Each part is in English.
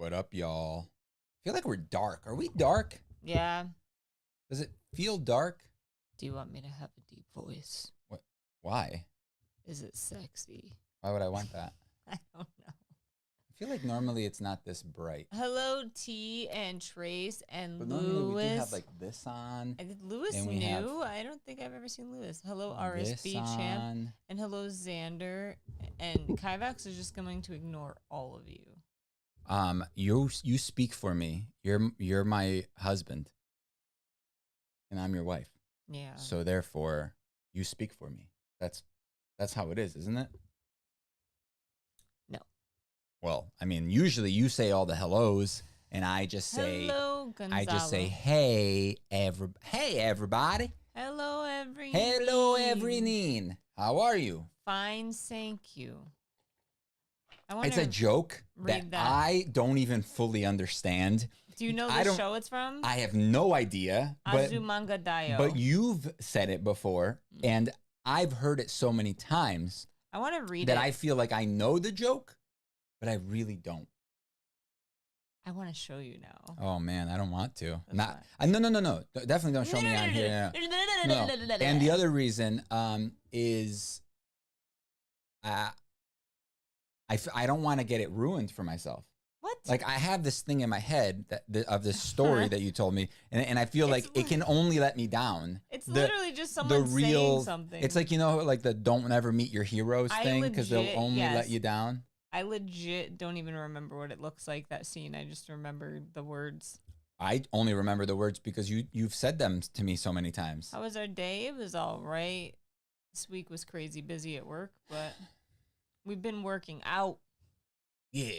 What up, y'all? I feel like we're dark. Are we dark? Yeah. Does it feel dark? Do you want me to have a deep voice? What? Why? Is it sexy? Why would I want that? I don't know. I feel like normally it's not this bright. Hello, T and Trace and But Lewis. normally we do have like this on. I did Lewis and we new. I don't think I've ever seen Lewis. Hello, RSB champ. And hello, Xander. And Kivox is just going to ignore all of you. You speak for me. You're my husband. And I'm your wife. Yeah. So therefore, you speak for me. That's how it is, isn't it? No. Well, I mean, usually you say all the hellos, and I just say, hello, Gonzalo. I just say, hey, everybody. Hello, every. Hello, everyone. How are you? Fine, thank you. It's a joke that I don't even fully understand. Do you know the show it's from? I have no idea. Azumanga Daioh. But you've said it before, and I've heard it so many times. I want to read that I feel like I know the joke, but I really don't. I want to show you now. Oh man, I don't want to. No. Definitely don't show me on here. No. And the other reason is I don't want to get it ruined for myself. What? Like I have this thing in my head of this story that you told me, and I feel like it can only let me down. It's literally just someone saying something. It's like, you know, like the don't ever meet your heroes thing, because they'll only let you down. I legit don't even remember what it looks like, that scene. I just remember the words. I only remember the words because you've said them to me so many times. How was our day? It was all right. This week was crazy busy at work, but we've been working out. Yeah.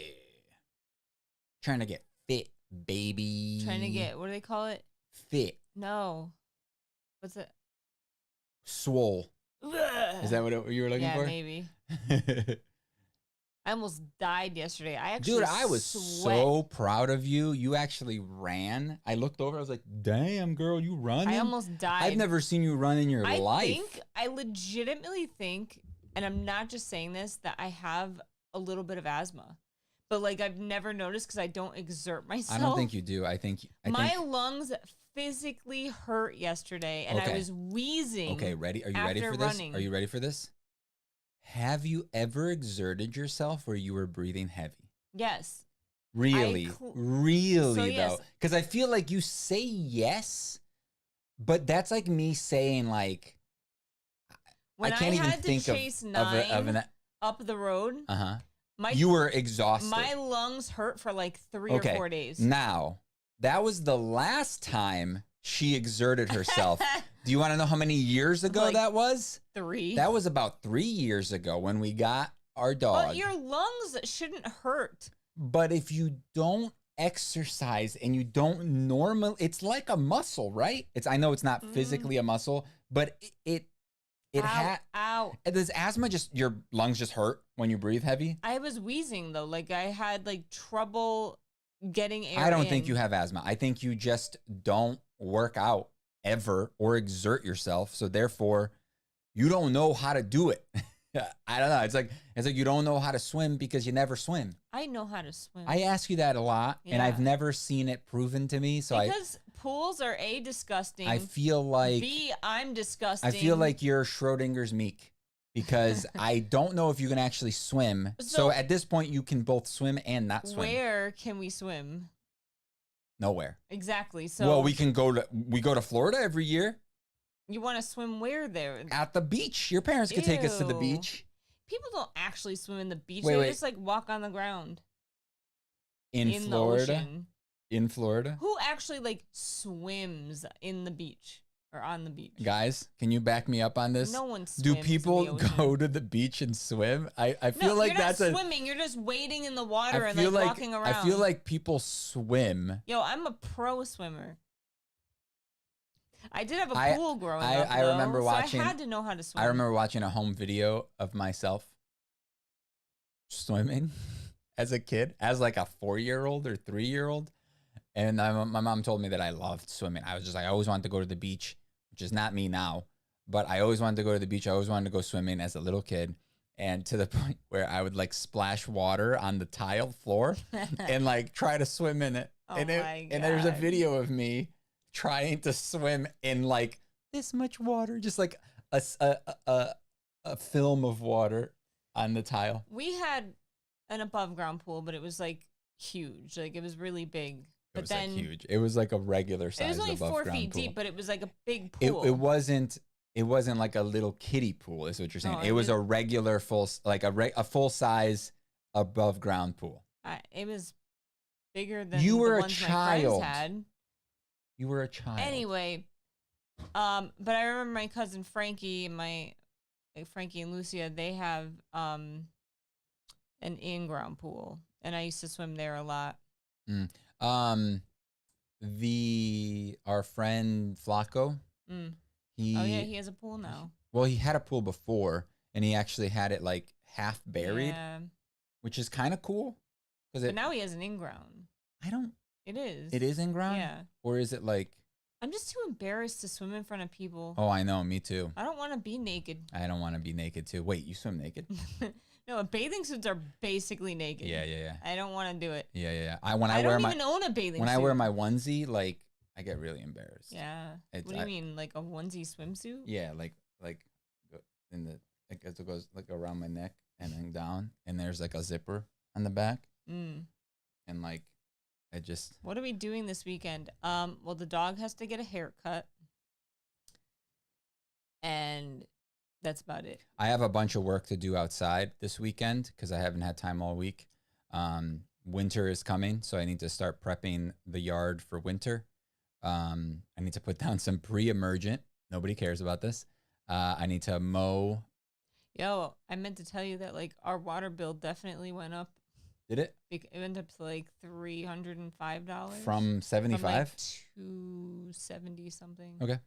Trying to get fit, baby. Trying to get, what do they call it? Fit. No. What's it? Swole. Is that what you were looking for? Yeah, maybe. I almost died yesterday. Dude, I was so proud of you. You actually ran. I looked over. I was like, damn, girl, you running? I almost died. I've never seen you run in your life. I legitimately think, and I'm not just saying this, that I have a little bit of asthma. But like I've never noticed because I don't exert myself. I don't think you do. I think my lungs physically hurt yesterday, and I was wheezing. Okay, ready? Are you ready for this? Are you ready for this? Have you ever exerted yourself where you were breathing heavy? Yes. Really? Really, though? Because I feel like you say yes, but that's like me saying like, when I can't even think of an up the road. You were exhausted. My lungs hurt for like 3 or 4 days. Now, that was the last time she exerted herself. Do you want to know how many years ago that was? 3. That was about 3 years ago when we got our dog. But your lungs shouldn't hurt. But if you don't exercise and you don't it's like a muscle, right? I know it's not physically a muscle, but Ow. Does asthma your lungs just hurt when you breathe heavy? I was wheezing though. Like I had like trouble getting air I don't think you have asthma. I think you just don't work out ever or exert yourself. So therefore you don't know how to do it. I don't know. It's like you don't know how to swim because you never swim. I know how to swim. I ask you that a lot, and I've never seen it proven to me. So because pools are A, disgusting. I feel like B, I'm disgusting. I feel like you're Schrodinger's Meek because I don't know if you can actually swim. So at this point, you can both swim and not swim. Where can we swim? Nowhere. Exactly. So well, we go to Florida every year. You want to swim where there? At the beach. Your parents could take us to the beach. People don't actually swim in the beach. They just like walk on the ground. In Florida? The ocean. In Florida? Who actually like swims in the beach or on the beach? Guys, can you back me up on this? No one swims. Do people go to the beach and swim? I feel like that's not swimming. You're just wading in the water and like walking around. I feel like people swim. Yo, I'm a pro swimmer. I did have a pool growing up. I remember watching. I had to know how to swim. I remember watching a home video of myself swimming as a kid, as like a 4-year-old or 3-year-old, and my mom told me that I loved swimming. I was just like, I always wanted to go to the beach, which is not me now, but I always wanted to go to the beach. I always wanted to go swimming as a little kid, and to the point where I would like splash water on the tile floor and like try to swim in it. Oh and my and there's a God. video of me trying to swim in like this much water, just like a film of water on the tile. We had an above ground pool, but it was like huge. Like it was really big. It was like huge. It was like a regular It size was only above 4 ground feet pool. deep, but it was like a big pool. It wasn't like a little kiddie pool, is what you're saying. No, it was a regular a full size above ground pool. It was bigger than You were the a ones my child. friends had. You were a child. Anyway, but I remember my cousin Frankie, Frankie and Lucia, they have an in-ground pool, and I used to swim there a lot. Our friend Flacco, he has a pool now. Well, he had a pool before, and he actually had it like half buried, which is kind of cool. But now he has an in-ground. It is. It is in-ground? Yeah. Or is it like... I'm just too embarrassed to swim in front of people. Oh, I know. Me too. I don't want to be naked. I don't want to be naked too. Wait, you swim naked? No, bathing suits are basically naked. Yeah. I don't want to do it. Yeah. I don't even own a bathing suit. When I wear my onesie, like, I get really embarrassed. Yeah. What do you mean? Like a onesie swimsuit? Yeah, like in the, like as it goes like around my neck and then down, and there's like a zipper on the back. And like, I just... What are we doing this weekend? Well, the dog has to get a haircut. And that's about it. I have a bunch of work to do outside this weekend because I haven't had time all week. Winter is coming, so I need to start prepping the yard for winter. I need to put down some pre-emergent. Nobody cares about this. I need to mow. Yo, I meant to tell you that like our water bill definitely went up. Did it? It went up to like $305 from 75 from like 270 something. Okay.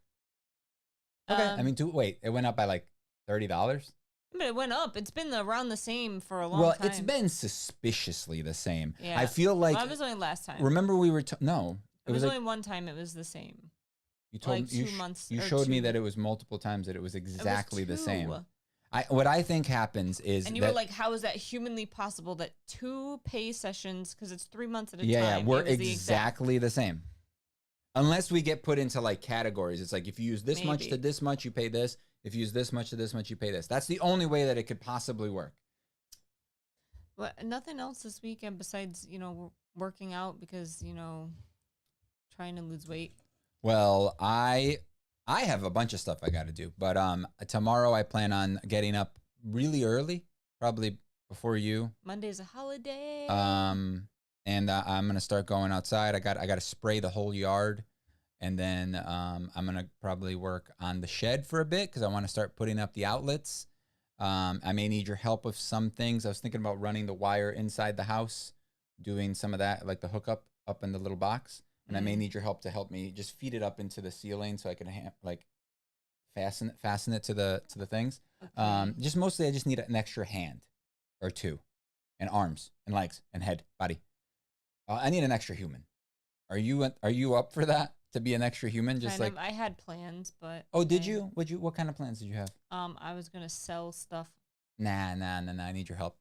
I mean, wait, it went up by like $30. But it went up. It's been around the same for a long time. Well, it's been suspiciously the same. Yeah. I feel like that was only last time. Remember we were no. It was like, only one time. It was the same. You told like me 2 months. You showed me that it was multiple times that it was exactly the same. What I think happens is and you were like, how is that humanly possible that 2 pay sessions, because it's 3 months at a time? Yeah, we're exactly the same. Unless we get put into like categories. It's like if you use this much to this much, you pay this. If you use this much to this much, you pay this. That's the only way that it could possibly work. Well, nothing else this weekend besides, working out because, trying to lose weight. Well, I have a bunch of stuff I got to do, but tomorrow I plan on getting up really early, probably before you. Monday's a holiday. And I'm gonna start going outside. I got to spray the whole yard, and then I'm gonna probably work on the shed for a bit because I want to start putting up the outlets. I may need your help with some things. I was thinking about running the wire inside the house, doing some of that, like the hookup up in the little box. And I may need your help to help me just feed it up into the ceiling so I can fasten it to the things. Okay. Just mostly I just need an extra hand or two, and arms and legs and head, body. I need an extra human. Are you up for that? To be an extra human? Just kind of. I had plans, but did you? What kind of plans did you have? I was gonna sell stuff. Nah. I need your help.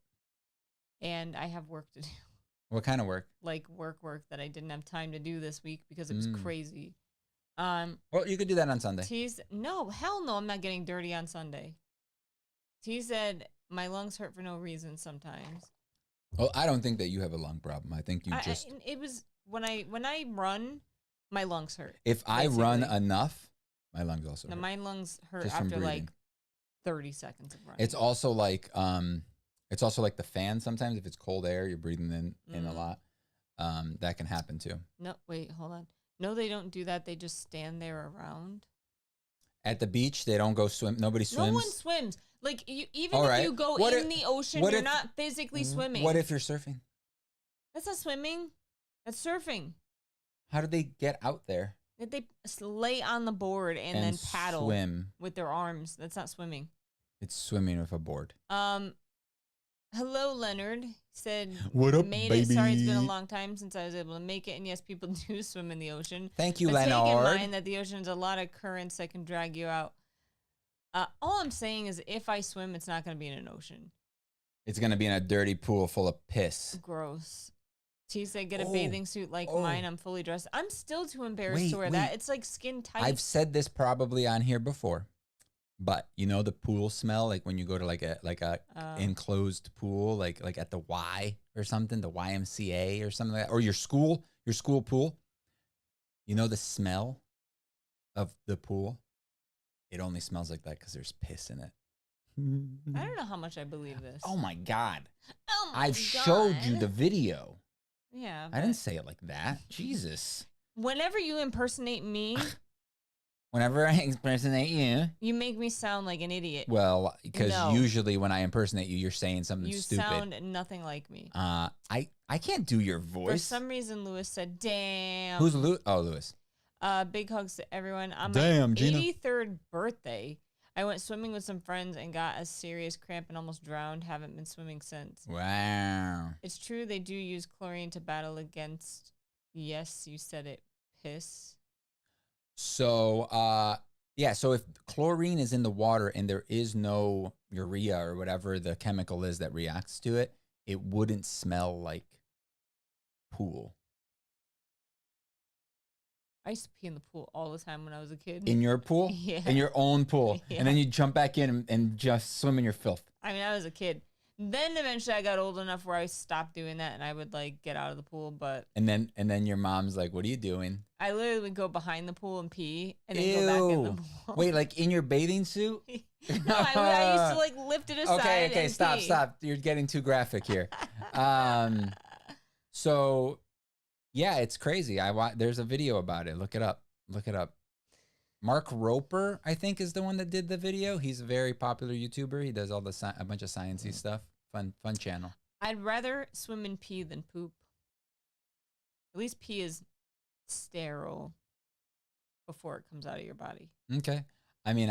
And I have work to do. What kind of work? Like work that I didn't have time to do this week because it was crazy. Well, you could do that on Sunday. No, hell no, I'm not getting dirty on Sunday. T said my lungs hurt for no reason sometimes. Well, I don't think that you have a lung problem. I think it was when I run, my lungs hurt. If I run enough, my lungs also hurt. My lungs hurt after like 30 seconds of running. It's also like the fan sometimes. If it's cold air, you're breathing in a lot. That can happen too. No, wait, hold on. No, they don't do that. They just stand there around. At the beach, they don't go swim. Nobody swims. No one swims. Like, if you go in the ocean, you're not physically swimming. What if you're surfing? That's not swimming. That's surfing. How do they get out there? They lay on the board and then paddle swim with their arms. That's not swimming. It's swimming with a board. Hello, Leonard. Said, what up, made baby? It. Sorry, it's been a long time since I was able to make it. And yes, people do swim in the ocean. Thank you, but Leonard. Take in mind that the ocean's a lot of currents that can drag you out. All I'm saying is if I swim, it's not going to be in an ocean. It's gonna be in a dirty pool full of piss. Gross. T said, get a bathing suit like mine. I'm fully dressed. I'm still too embarrassed to wear that. It's like skin tight. I've said this probably on here before, but you know the pool smell, like when you go to like a enclosed pool, like at the Y or something, the YMCA or something like that, or your school pool. You know the smell of the pool? It only smells like that because there's piss in it. I don't know how much I believe this. Oh my God. Oh my I've showed you the video. Yeah. I didn't say it like that. Jesus. Whenever you impersonate me. Whenever I impersonate you. You make me sound like an idiot. Well, because usually when I impersonate you, you're saying something stupid. You sound nothing like me. I can't do your voice. For some reason, Lewis said, damn. Who's Lewis? Oh, Lewis. Big hugs to everyone. On Damn, my Gina. 83rd birthday, I went swimming with some friends and got a serious cramp and almost drowned. Haven't been swimming since. Wow. It's true they do use chlorine to battle against, yes, you said it, piss. So, yeah, so if chlorine is in the water and there is no urea or whatever the chemical is that reacts to it, it wouldn't smell like pool. I used to pee in the pool all the time when I was a kid. In your pool? Yeah. In your own pool. Yeah. And then you jump back in and just swim in your filth. I mean, I was a kid. Then eventually I got old enough where I stopped doing that and I would like get out of the pool, but And then your mom's like, "What are you doing?" I literally would go behind the pool and pee and then go back in the pool. Wait, like in your bathing suit? No, I used to like lift it aside. Okay, and stop. pee. You're getting too graphic here. So yeah, it's crazy. There's a video about it. Look it up. Mark Roper, I think, is the one that did the video. He's a very popular YouTuber. He does all a bunch of sciencey stuff. Fun channel. I'd rather swim in pee than poop. At least pee is sterile before it comes out of your body. Okay. I mean,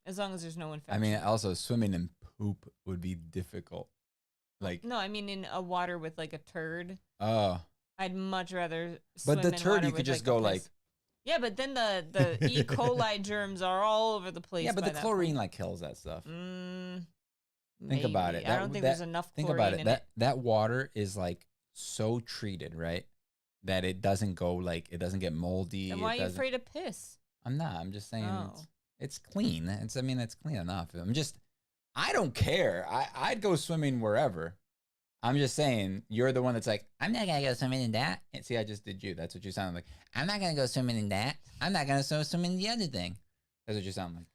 as long as there's no infection. I mean, also swimming in poop would be difficult. Like no, I mean in a water with like a turd. Oh. I'd much rather swim But the in turd water you could with, just like, go a like piss. Yeah, but then the E. coli germs are all over the place. Yeah, but by the that chlorine point. like kills that stuff. Think about it. I don't think there's enough Think chlorine about it. in it. That water is like so treated, right? That it doesn't go like it doesn't get moldy. Then why are you afraid of piss? I'm not. I'm just saying Oh. it's clean. It's clean enough. I don't care. I'd go swimming wherever. I'm just saying, you're the one that's like, I'm not gonna go swimming in that. And see, I just did you. That's what you sounded like. I'm not gonna go swimming in that. I'm not gonna go swimming in the other thing. That's what you sound like.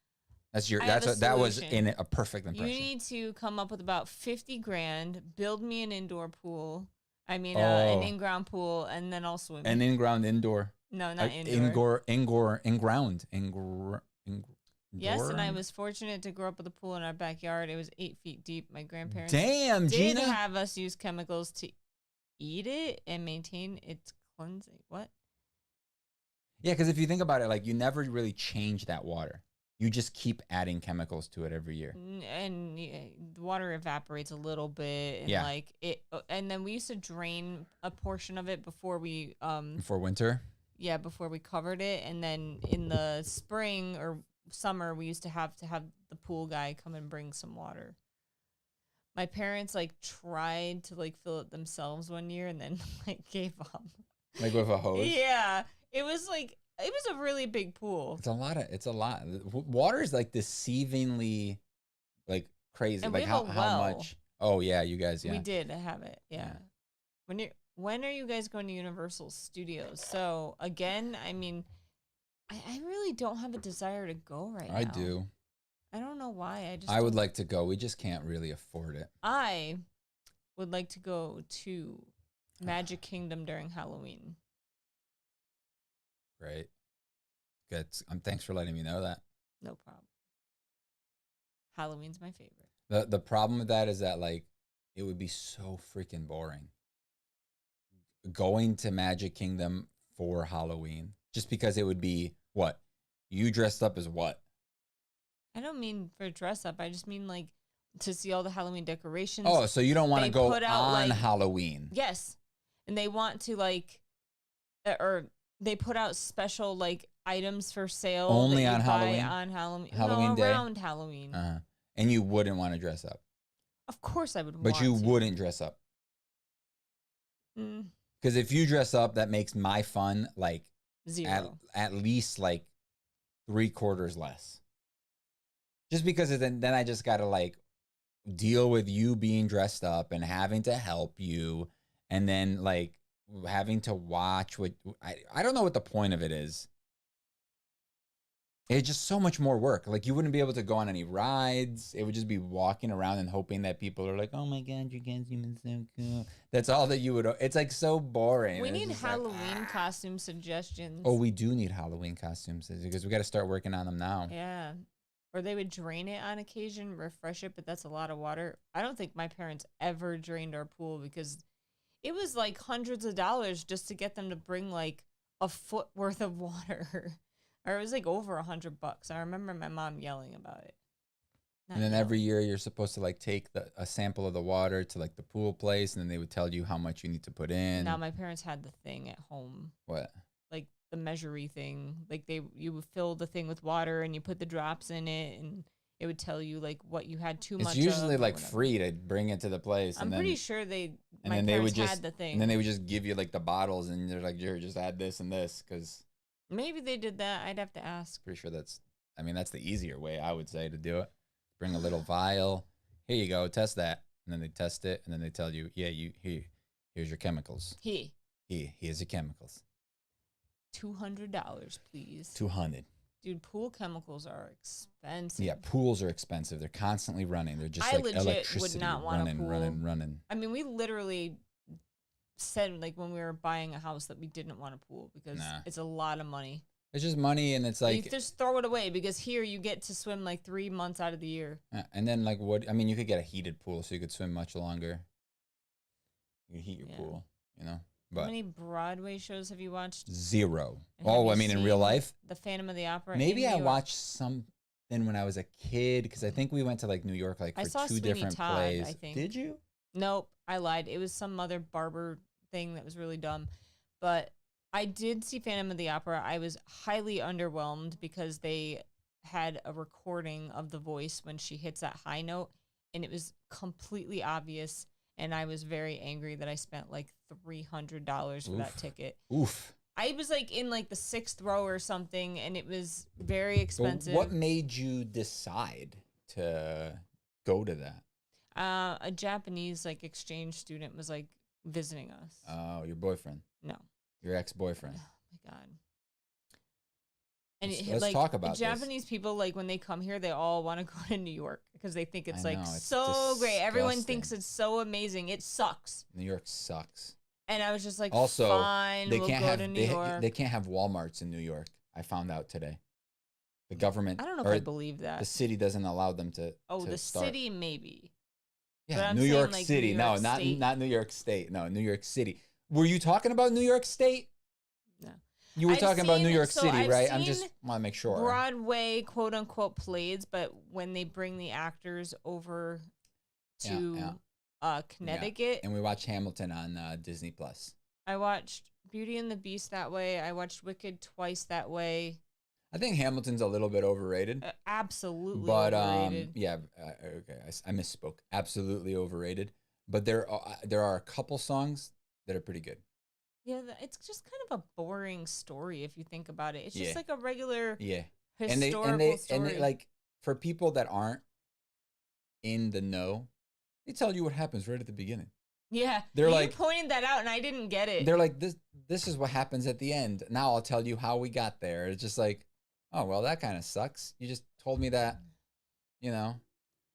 That was in a perfect impression. You need to come up with about 50 grand, build me an indoor pool. I mean, an in-ground pool, and then I'll swim. An in-ground indoor. No, not indoor. In-ground. Yes, and I was fortunate to grow up with a pool in our backyard. It was 8 feet deep. My grandparents did Gina have us use chemicals to eat it and maintain its cleansing. What? Yeah, because if you think about it, like you never really change that water. You just keep adding chemicals to it every year. And the water evaporates a little bit. And like it, and then we used to drain a portion of it before we before winter. Yeah, before we covered it, and then in the spring or summer we used to have the pool guy come and bring some water. My parents like tried to like fill it themselves one year and then like gave up. Like with a hose? Yeah. It was a really big pool. It's a lot. Water is like deceivingly like crazy. And like how much? Oh yeah, you guys, yeah. We did have it. Yeah. When are you guys going to Universal Studios? So again, I mean, I really don't have a desire to go right now. I do. I don't know why. I would like to go. We just can't really afford it. I would like to go to Magic Kingdom during Halloween. Great. Good. Thanks for letting me know that. No problem. Halloween's my favorite. The problem with that is that like it would be so freaking boring. Going to Magic Kingdom for Halloween. Just because it would be what? You dressed up as what? I don't mean for dress up. I just mean like to see all the Halloween decorations. Oh, so you don't want to go on like, Halloween. Yes. And they want to like, or they put out special like items for sale. Only that you on buy Halloween? On Halloween. Halloween no, day? around Halloween. And you wouldn't want to dress up. Of course I would But want you to. wouldn't dress up. Mm, Because if you dress up, that makes my fun like zero. at least like 3/4 less. Just because then I just gotta like deal with you being dressed up and having to help you, and then like having to watch what I don't know what the point of it is. It's just so much more work. Like you wouldn't be able to go on any rides. It would just be walking around and hoping that people are like, "Oh my god, your guys seem so cool." That's all that you would. It's like so boring. We It's need just like, Halloween costume suggestions. oh, we do need Halloween costumes because we got to start working on them now. Yeah. Or they would drain it on occasion, refresh it, but that's a lot of water. I don't think my parents ever drained our pool because it was like hundreds of dollars just to get them to bring like a foot worth of water. Or it was like over $100. I remember my mom yelling about it. And then every year you're supposed to like take a sample of the water to like the pool place, and then they would tell you how much you need to put in. Now my parents had the thing at home. What? Like the measury thing. Like you would fill the thing with water and you put the drops in it, and it would tell you like what you had too much of. It's usually like free to bring it to the place. I'm pretty sure my then they parents would just had the thing. And then they would just give you like the bottles, and they're like, "Here, just add this and this," because maybe they did that. I'd have to ask. pretty sure that's the easier way, I would say, to do it. Bring a little vial. Here you go, test that. And then they test it, and then they tell you, yeah, here's your chemicals. Here's your chemicals. $200, please. 200. Dude, pool chemicals are expensive. Yeah, pools are expensive. They're constantly running. They're just I like legit electricity would not want running, a pool. running. I mean, we literally said like when we were buying a house that we didn't want a pool because it's a lot of money. It's just money, and it's like you just throw it away because here you get to swim like 3 months out of the year. And then like what? I mean, you could get a heated pool, so you could swim much longer. You can heat your pool, you know. But how many Broadway shows have you watched? 0. And have you I mean, in real seen life, The Phantom of the Opera. maybe in I New York? watched something when I was a kid because I think we went to like New York like I for saw 2 Sweeney different Todd, plays. I think. Did you? Nope, I lied. It was some other barber thing that was really dumb. But I did see Phantom of the Opera. I was highly underwhelmed because they had a recording of the voice when she hits that high note, and it was completely obvious. And I was very angry that I spent like $300 for that ticket. Oof. I was like in like the 6th row or something, and it was very expensive. But what made you decide to go to that? A Japanese like exchange student was like visiting us. Oh, your boyfriend. No. Your ex-boyfriend. Oh my god. And Let's like, talk about Japanese people, like when they come here, they all want to go to New York because they think it's I like know, it's so great. Everyone disgusting. thinks it's so amazing. It sucks. New York sucks. And I was just like, Also, fine, they we'll can't go have to New York. they can't have Walmarts in New York. I found out today. The government. I don't know if I believe that. The city doesn't allow them to. Oh, to the start. city maybe. Yeah, But I'm New saying, York like, City. New York No, State. not New York State. No, New York City. Were you talking about New York State? No. You were I've talking about New seen- York so City, I've right? I'm seen just want to make sure. Broadway, quote unquote, plays, but when they bring the actors over to Connecticut, And we watched Hamilton on Disney Plus. I watched Beauty and the Beast that way. I watched Wicked twice that way. I think Hamilton's a little bit overrated. Absolutely But overrated. yeah, okay, I misspoke. Absolutely overrated. But there are a couple songs that are pretty good. Yeah, it's just kind of a boring story if you think about it. It's just Yeah. like a regular Yeah, historical and they story. like for people that aren't in the know, they tell you what happens right at the beginning. yeah, they're you like- pointed that out, and I didn't get it. They're like, this is what happens at the end. Now I'll tell you how we got there. It's just like, oh well, that kind of sucks. You just told me that,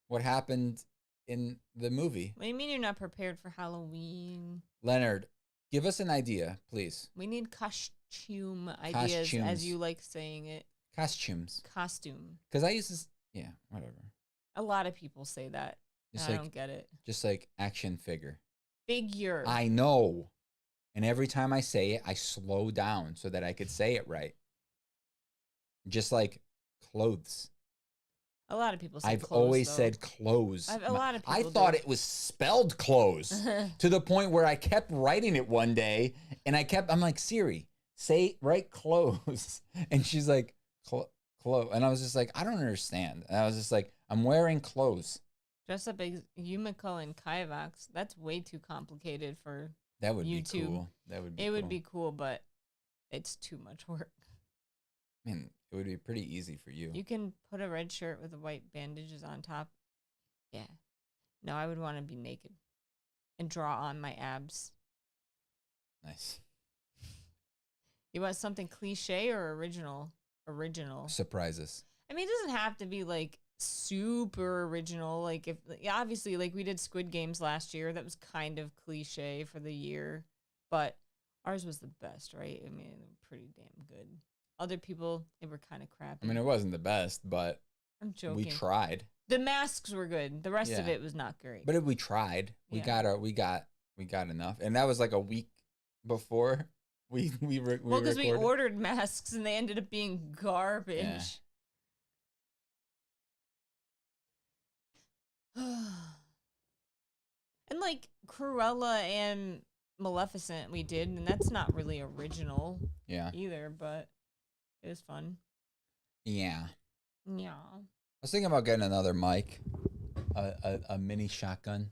what happened in the movie. What do you mean you're not prepared for Halloween? Leonard, give us an idea, please. We need costume ideas, as Costumes. you like saying it. Costumes. Costume. Because I used to, whatever. A lot of people say that. Just and I like, don't get it. just like action figure. Figure. I know. And every time I say it, I slow down so that I could say it right. Just like clothes. A lot of people say I've clothes, always though. said clothes. A lot of I people thought do. it was spelled clothes to the point where I kept writing it one day and I'm like, Siri, write clothes. And she's like, clothes. And I was just like, I don't understand. And I was just like, I'm wearing clothes. Dress up as Yumiko and Kivox. That's way too complicated for That would YouTube. be cool. That would be It cool. would be cool, but it's too much work. I mean, it would be pretty easy for you. You can put a red shirt with the white bandages on top. Yeah. No, I would want to be naked and draw on my abs. Nice. You want something cliche or original? Original. Surprises. I mean, it doesn't have to be like super original. Like if obviously like we did Squid Games last year, that was kind of cliche for the year, but ours was the best, right? I mean, they were pretty damn good. Other people, they were kind of crappy. I mean, it wasn't the best, but I'm joking. we tried. The masks were good. The rest of it was not great. But we tried. We got enough, and that was like a week before we well, because we ordered masks and they ended up being garbage. Yeah. And like Cruella and Maleficent we did, and that's not really original either, but it was fun. Yeah. Yeah. I was thinking about getting another mic, a mini shotgun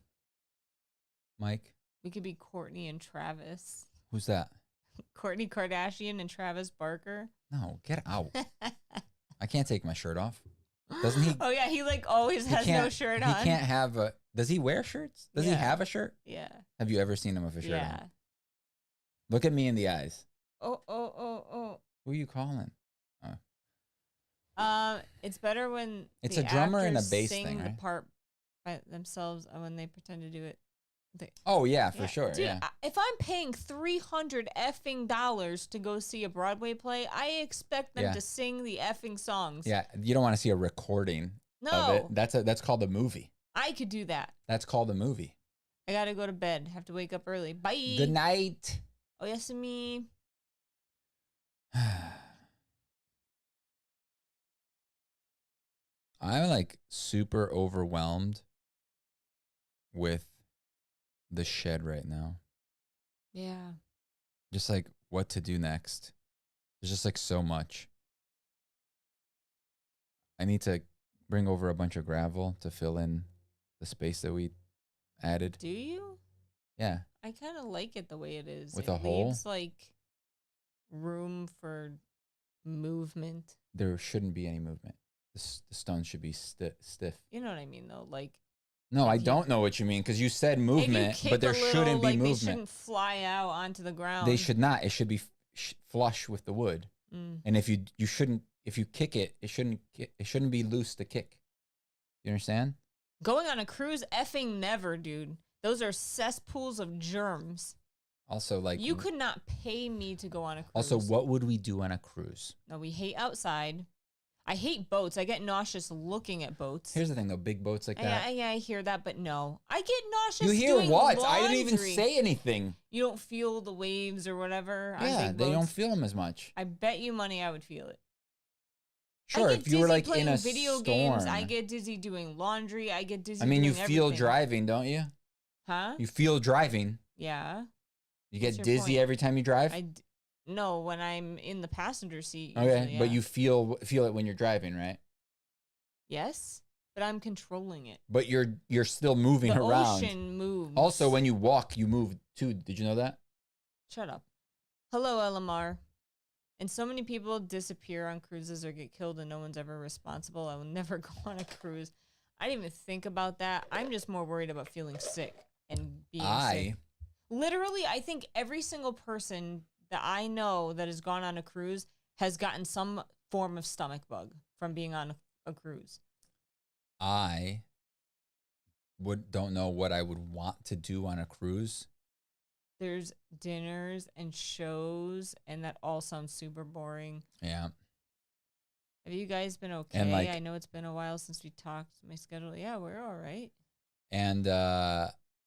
mic. We could be Kourtney and Travis. Who's that? Kourtney Kardashian and Travis Barker. No, get out. I can't take my shirt off. Doesn't he? Oh yeah, he like always has no shirt on. He can't have a. Does he wear shirts? Does he have a shirt? Yeah. Have you ever seen him with a shirt on? Look at me in the eyes. Oh. Who are you calling? It's better when it's the a drummer and a actors bass sing thing, the right? part by themselves when they pretend to do it. Oh yeah, for sure. Dude, yeah. If I'm paying $300 effing to go see a Broadway play, I expect them to sing the effing songs. Yeah, you don't want to see a recording of it. That's called a movie. I could do that. That's called a movie. I gotta go to bed. Have to wake up early. Bye. Good night. Oyasumi. I'm like super overwhelmed with the shed right now. Yeah. Just like what to do next. There's just like so much. I need to bring over a bunch of gravel to fill in the space that we added. Do you? Yeah. I kind of like it the way it is. With it a hole? leaves like room for movement. There shouldn't be any movement. The stone should be stiff. You know what I mean, though? Like, no, I don't know what you mean because you said movement, but there shouldn't be movement. They shouldn't fly out onto the ground. They should not. It should be flush with the wood. And if you shouldn't, if you kick it, it shouldn't be loose to kick. You understand? Going on a cruise, effing never, dude. Those are cesspools of germs. Also, like you could not pay me to go on a cruise. Also, what would we do on a cruise? No, we hate outside. I hate boats. I get nauseous looking at boats. Here's the thing, though. Big boats like that. Yeah, I hear that, but no. I get nauseous You hear doing what? laundry. I didn't even say anything. You don't feel the waves or whatever on Yeah, big they boats? don't feel them as much. I bet you money I would feel it. Sure, if you were like in a video storm. games, I get dizzy doing laundry. I get dizzy. I mean, you doing feel everything. driving, don't you? Huh? You feel driving. Yeah. You get What's your dizzy point? every time you drive. No, when I'm in the passenger seat. Okay, Usually, but yeah. you feel it when you're driving, right? Yes, but I'm controlling it. But you're still moving the around. The ocean moves. Also, when you walk, you move too. Did you know that? Shut up. Hello, LMR. And so many people disappear on cruises or get killed and no one's ever responsible. I will never go on a cruise. I didn't even think about that. I'm just more worried about feeling sick and being sick. Literally, I think every single person that I know that has gone on a cruise has gotten some form of stomach bug from being on a cruise. I don't know what I would want to do on a cruise. There's dinners and shows, and that all sounds super boring. Yeah. Have you guys been okay? And like, I know it's been a while since we talked. My schedule. Yeah, we're all right. And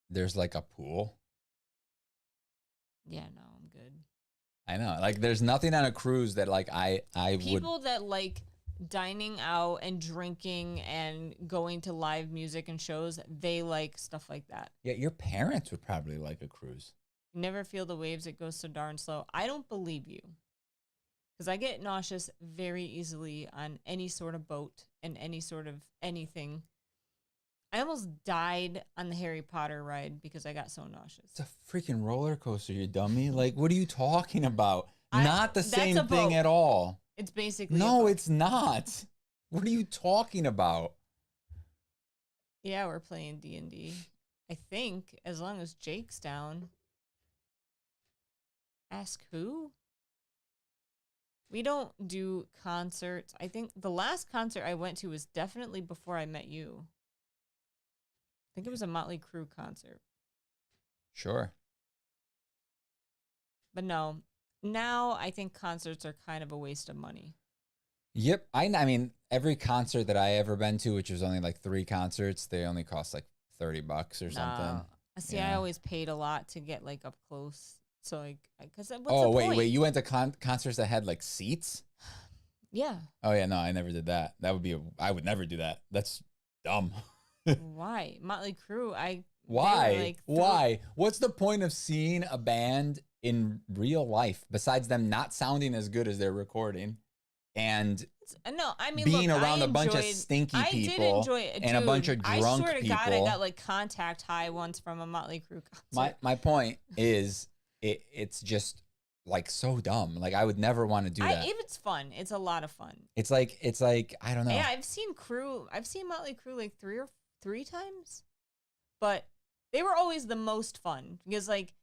there's like a pool. Yeah, no, I'm good. I know. Like, there's nothing on a cruise that like I People that like dining out and drinking and going to live music and shows, they like stuff like that. Yeah, your parents would probably like a cruise. You never feel the waves. It goes so darn slow. I don't believe you. Because I get nauseous very easily on any sort of boat and any sort of anything. I almost died on the Harry Potter ride because I got so nauseous. It's a freaking roller coaster, you dummy. Like, what are you talking about? Not the That's same a thing boat. at all. It's basically No, it's not. What are you talking about? Yeah, we're playing D&D. I think, as long as Jake's down. Ask who? We don't do concerts. I think the last concert I went to was definitely before I met you. I think it was a Motley Crue concert. Sure. But no, now I think concerts are kind of a waste of money. Yep. I mean, every concert that I ever been to, which was only like 3 concerts, they only cost like $30 or something. No. See, Yeah. I always paid a lot to get like up close. So like, because what's Oh, the wait, point? you went to concerts that had like seats? Yeah. Oh yeah, no, I never did that. I would never do that. That's dumb. Why? Motley Crue, Why? Why? What's the point of seeing a band in real life besides them not sounding as good as they're recording and No, I mean, being look, around I a bunch of enjoyed- stinky I people did enjoy it, and a bunch of I drunk swear to people? God, I got like contact high once from a Motley Crue concert. My point is it's just like so dumb. Like I would never want to do that. If it's fun, it's a lot of fun. It's like I don't know. Yeah, I've seen Motley Crue like three times, but they were always the most fun because like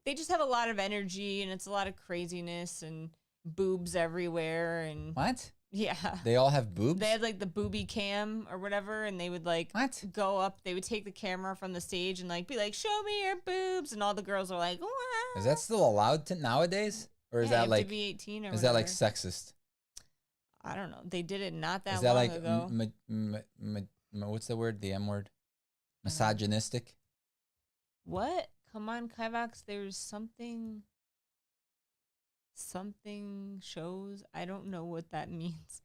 they just have a lot of energy and it's a lot of craziness and boobs everywhere and What? yeah. They all have boobs? They had like the booby cam or whatever, and they would like What? go up. They would take the camera from the stage and like be like, "Show me your boobs," and all the girls are like, "Wow." Is that still allowed nowadays? Or is Yeah, you that have like to be 18 or is that like whatever. sexist? I don't know. They did it not that Is that long like ago. what's the word? The M word? Misogynistic? What? Come on, Kivox. There's something shows. I don't know what that means.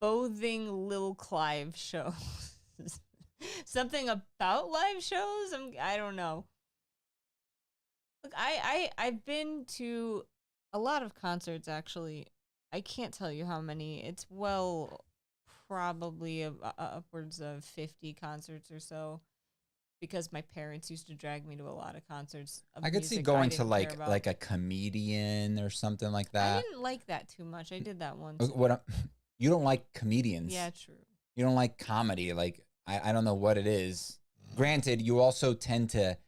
Bothing Lil Clive shows. Something about live shows? I don't know. Look, I've been to a lot of concerts actually. I can't tell you how many. It's probably upwards of 50 concerts or so. Because my parents used to drag me to a lot of concerts. I could see going to like a comedian or something like that. I didn't like that too much. I did that once. You don't like comedians? Yeah, true. You don't like comedy? Like I don't know what it is. Granted, you also tend to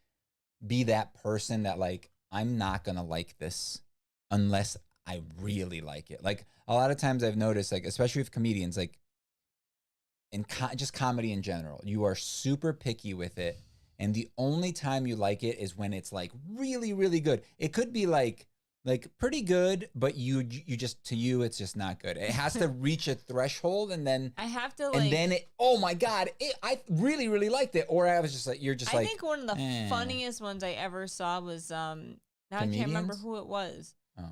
be that person that like I'm not gonna like this unless I really like it. Like a lot of times I've noticed, like especially with comedians, like in just comedy in general, you are super picky with it, and the only time you like it is when it's like really, really good. It could be like pretty good, but you just to you it's just not good. It has to reach a threshold, and then I have to and then it. Oh my god, I really, really liked it. Or I was just like, you're just I like. think one of the funniest ones I ever saw was now I can't remember who it was. Oh,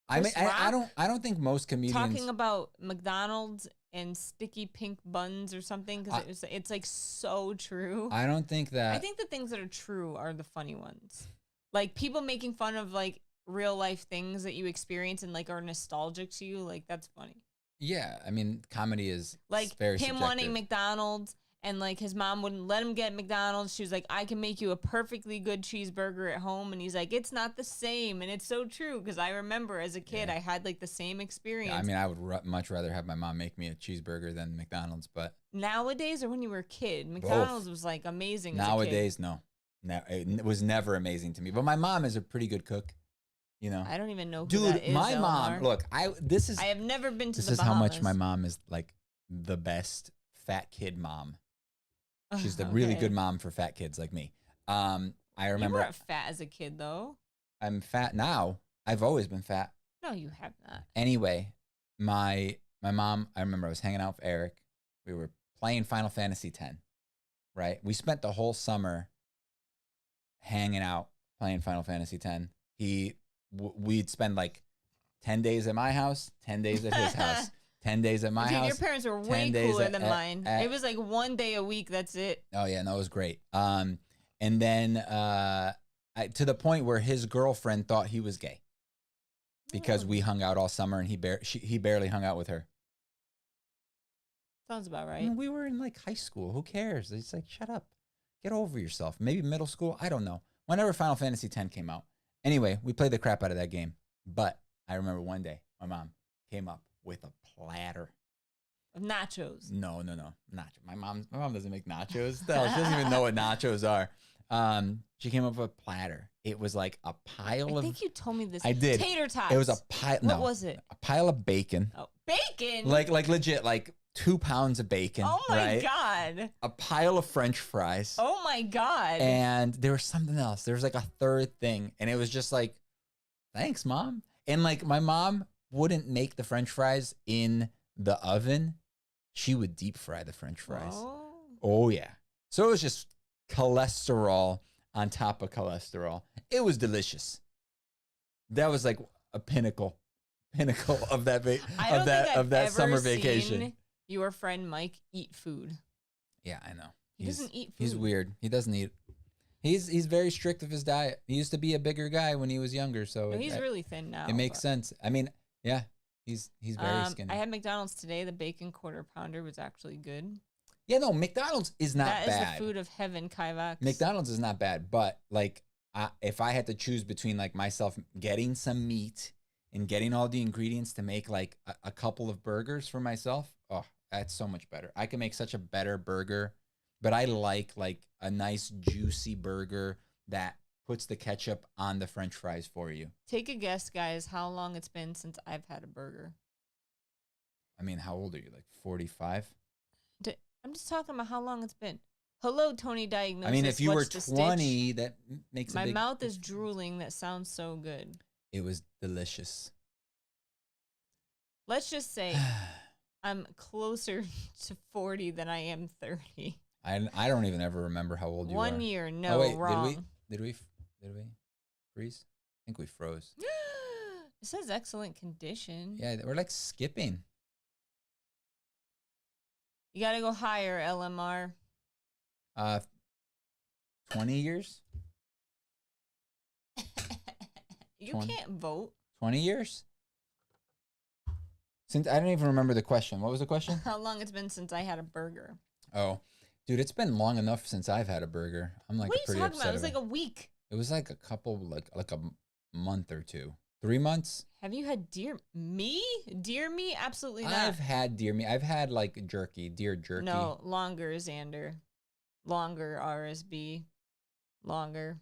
I mean, I don't think most comedians talking about McDonald's and sticky pink buns or something because it's like so true. I don't think that. I think the things that are true are the funny ones, like people making fun of like real life things that you experience and like are nostalgic to you. Like that's funny. Yeah, I mean, comedy is like very him subjective. wanting McDonald's. And, like, his mom wouldn't let him get McDonald's. She was like, I can make you a perfectly good cheeseburger at home. And he's like, it's not the same. And it's so true because I remember as a kid, I had, like, the same experience. Yeah, I mean, I would much rather have my mom make me a cheeseburger than McDonald's. But nowadays or when you were a kid, McDonald's was, like, amazing nowadays, no. It was never amazing to me. But my mom is a pretty good cook. You know, I don't even know who dude, that is, my Elmar. Mom, look, I have never been to the Bahamas. This is how much my mom is, like, the best fat kid mom. She's the really good mom for fat kids like me. I remember. You weren't fat as a kid, though. I'm fat now. I've always been fat. No, you have not. Anyway, my mom, I remember I was hanging out with Eric. We were playing Final Fantasy X, right? We spent the whole summer hanging out playing Final Fantasy X. We'd spend like 10 days at my house, 10 days at his house. 10 days at my house. Your parents were way cooler than mine. It was like 1 day a week. That's it. Oh yeah, no, it was great. And then to the point where his girlfriend thought he was gay because we hung out all summer and he barely hung out with her. Sounds about I right. mean, we were in like high school. Who cares? It's like, shut up. Get over yourself. Maybe middle school. I don't know. Whenever Final Fantasy X came out. Anyway, we played the crap out of that game. But I remember one day my mom came up with a platter. Of nachos. No. Nacho. My mom doesn't make nachos. The hell, she doesn't even know what nachos are. She came up with a platter. It was like a pile of. I think you told me this. I did. Tater tots. It was a pile. What No, was it? a pile of bacon. Oh, bacon. Like legit, like 2 pounds of bacon. Oh my right? God. A pile of French fries. Oh my God. And there was something else. There was like a third thing, and it was just like, thanks, Mom. And like my mom wouldn't make the French fries in the oven. She would deep fry the French fries. Oh yeah. So it was just cholesterol on top of cholesterol. It was delicious. That was like a pinnacle of that summer vacation. Seen your friend Mike eat food. Yeah, I know. He doesn't eat food. He's weird. He doesn't eat. He's very strict with his diet. He used to be a bigger guy when he was younger, so No, he's really thin now. It makes sense. I mean, yeah, he's very skinny. I had McDonald's today. The bacon quarter pounder was actually good. Yeah, no, McDonald's is not bad. That is the food of heaven, Kivox. McDonald's is not bad, but like if I had to choose between like myself getting some meat and getting all the ingredients to make like a couple of burgers for myself, oh, that's so much better. I can make such a better burger, but I like a nice juicy burger that puts the ketchup on the French fries for you. Take a guess, guys, how long it's been since I've had a burger. I mean, how old are you? Like 45? I'm just talking about how long it's been. Hello, Tony Diagnosis. I mean, if you were What's 20, that makes My mouth is drooling. That sounds so good. It was delicious. Let's just say I'm closer to 40 than I am 30. I don't even ever remember how old you are. 1 year, no, wait, wrong. Did we freeze? I think we froze. It says excellent condition. Yeah, we're like skipping. You got to go higher, LMR. 20 years? You can't vote. 20 years? Since I don't even remember the question. What was the question? How long it's been since I had a burger? Oh, dude, it's been long enough since I've had a burger. I'm like, what are you pretty talking upset about? It was like a week. It was like a couple, like a month or two. 3 months. Have you had deer meat? Deer meat? Absolutely not. I've had deer meat. I've had like jerky, deer jerky. No, longer, Xander. Longer, RSB. Longer.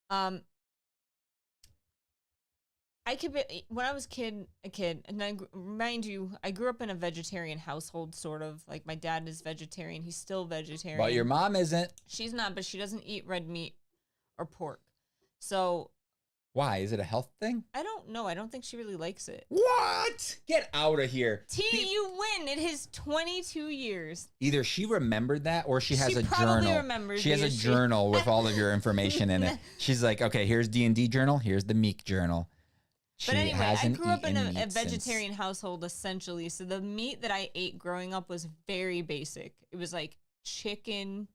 I could be, when I was a kid, and mind you, I grew up in a vegetarian household, sort of. Like, my dad is vegetarian. He's still vegetarian. But your mom isn't. She's not, but she doesn't eat red meat or pork. So... Why? Is it a health thing? I don't know. I don't think she really likes it. What? Get out of here. You win. It is 22 years. Either she remembered that or she has a probably journal. Remembers she has a journal with all of your information in it. She's like, okay, here's D&D journal. Here's the Meek journal. But anyway, I grew up in a vegetarian household, essentially. So the meat that I ate growing up was very basic. It was like chicken,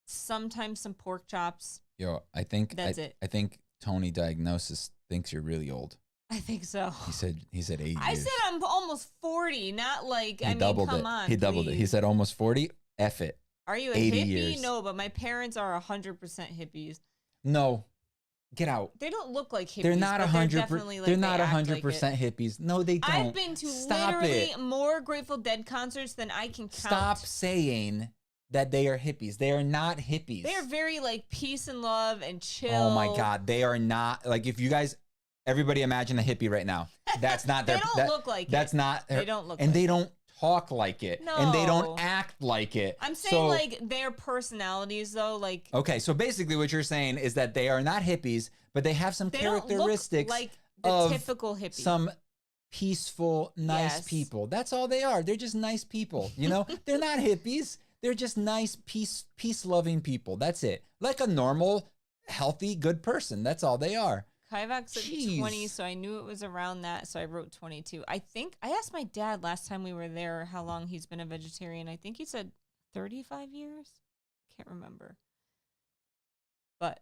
sometimes some pork chops. Yo, I think that's it. I think Tony Diagnosis thinks you're really old. I think so. He said 80 I years. said I'm almost 40, not like, He doubled come it. on, He doubled it. He said almost 40. F it. Are you a 80 hippie? years. No, but my parents are 100% hippies. No. Get out. They don't look like hippies. They're not 100%. They're not 100% hippies. No, they don't. I've been to literally more Grateful Dead concerts than I can count. Stop saying that they are hippies. They are not hippies. They are very like peace and love and chill. Oh my God. They are not like, if you guys, everybody imagine a hippie right now. That's not their, they don't look like that's it. not, they don't look and like they don't talk like it. No. And they don't act like it. I'm saying like their personalities though, like. Okay. So basically what you're saying is that they are not hippies, but they have some characteristics don't look like the of typical hippie. Some peaceful, nice people. That's all they are. They're just nice people. You know, they're not hippies. They're just nice, peace-loving people. That's it. Like a normal, healthy, good person. That's all they are. Kivox said 20, so I knew it was around that, so I wrote 22. I think I asked my dad last time we were there how long he's been a vegetarian. I think he said 35 years. Can't remember. But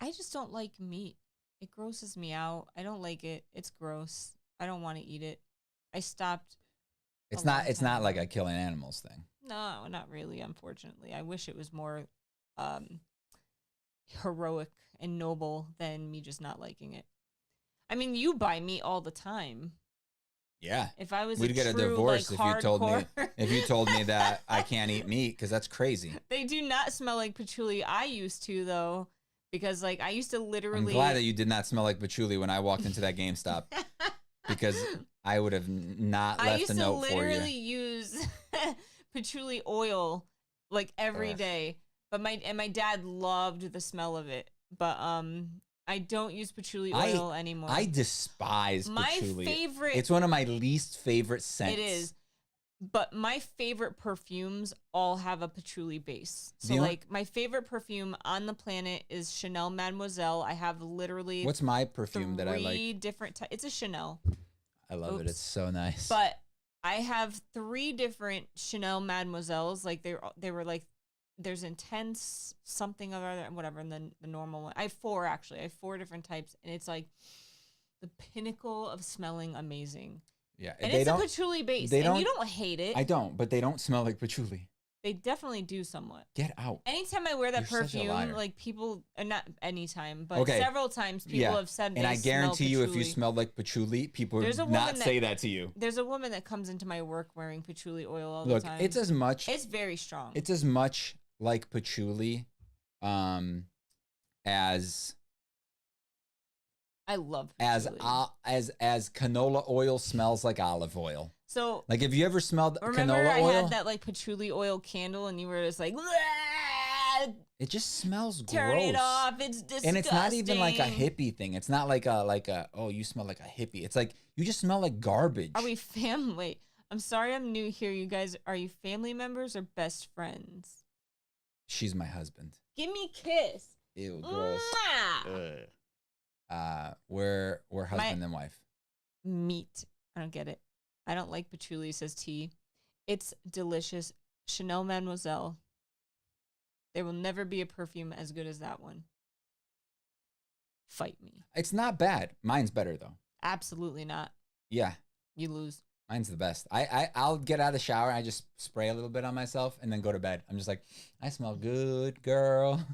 I just don't like meat. It grosses me out. I don't like it. It's gross. I don't want to eat it. I stopped It's long not. It's time not like ago. a killing animals thing. No, not really. Unfortunately, I wish it was more heroic and noble than me just not liking it. I mean, you buy meat all the time. Yeah. If I was We'd a get true, a divorce like, if you told me hardcore- if you told me that I can't eat meat because that's crazy. They do not smell like patchouli. I used to though, because like I used to literally. I'm glad that you did not smell like patchouli when I walked into that GameStop because I would have not I left used a to note for literally you. use patchouli oil like every Ugh. day. But my dad loved the smell of it. But I don't use patchouli oil anymore. I despise my patchouli. favorite. It's one of my least favorite scents. It is. But my favorite perfumes all have a patchouli base. So, The like, my favorite perfume on the planet is Chanel Mademoiselle. I have literally What's my perfume that I three like? different types. It's a Chanel. I love it. Oops. It's so nice. But I have 3 different Chanel Mademoiselles. Like, they were like, there's intense something or other, whatever, and then the normal one. I have 4, actually. I have 4 different types. And it's like the pinnacle of smelling amazing. yeah, And they it's a don't. patchouli base. they And don't- you don't hate it. I don't, but they don't smell like patchouli. They definitely do somewhat. Get out. Anytime I wear that You're such a liar. perfume, like people, not anytime, but Okay. several times people Yeah. have said And they I guarantee smell you, if you patchouli. smelled like patchouli, people There's a would not woman say that to you. There's a woman that comes into my work wearing patchouli oil all Look, the time. it's as much. It's very strong. It's as much like patchouli, as I love as patchouli. as canola oil smells like olive oil. So Like, have you ever smelled remember canola I oil? had that like patchouli oil candle, and you were just like, It just smells turn gross. it off. It's disgusting. And it's not even like a hippie thing. It's not like a oh, you smell like a hippie. It's like you just smell like garbage. Are we family? I'm sorry, I'm new here. You guys, are you family members or best friends? She's my husband. Give me a kiss. Ew, gross. Mwah! We're husband and wife. Meat. I don't get it. I don't like patchouli, says T. It's delicious. Chanel Mademoiselle. There will never be a perfume as good as that one. Fight me. It's not bad. Mine's better though. Absolutely not. Yeah, You lose. mine's the best. I'll get out of the shower. I just spray a little bit on myself and then go to bed. I'm just like, I smell good, girl.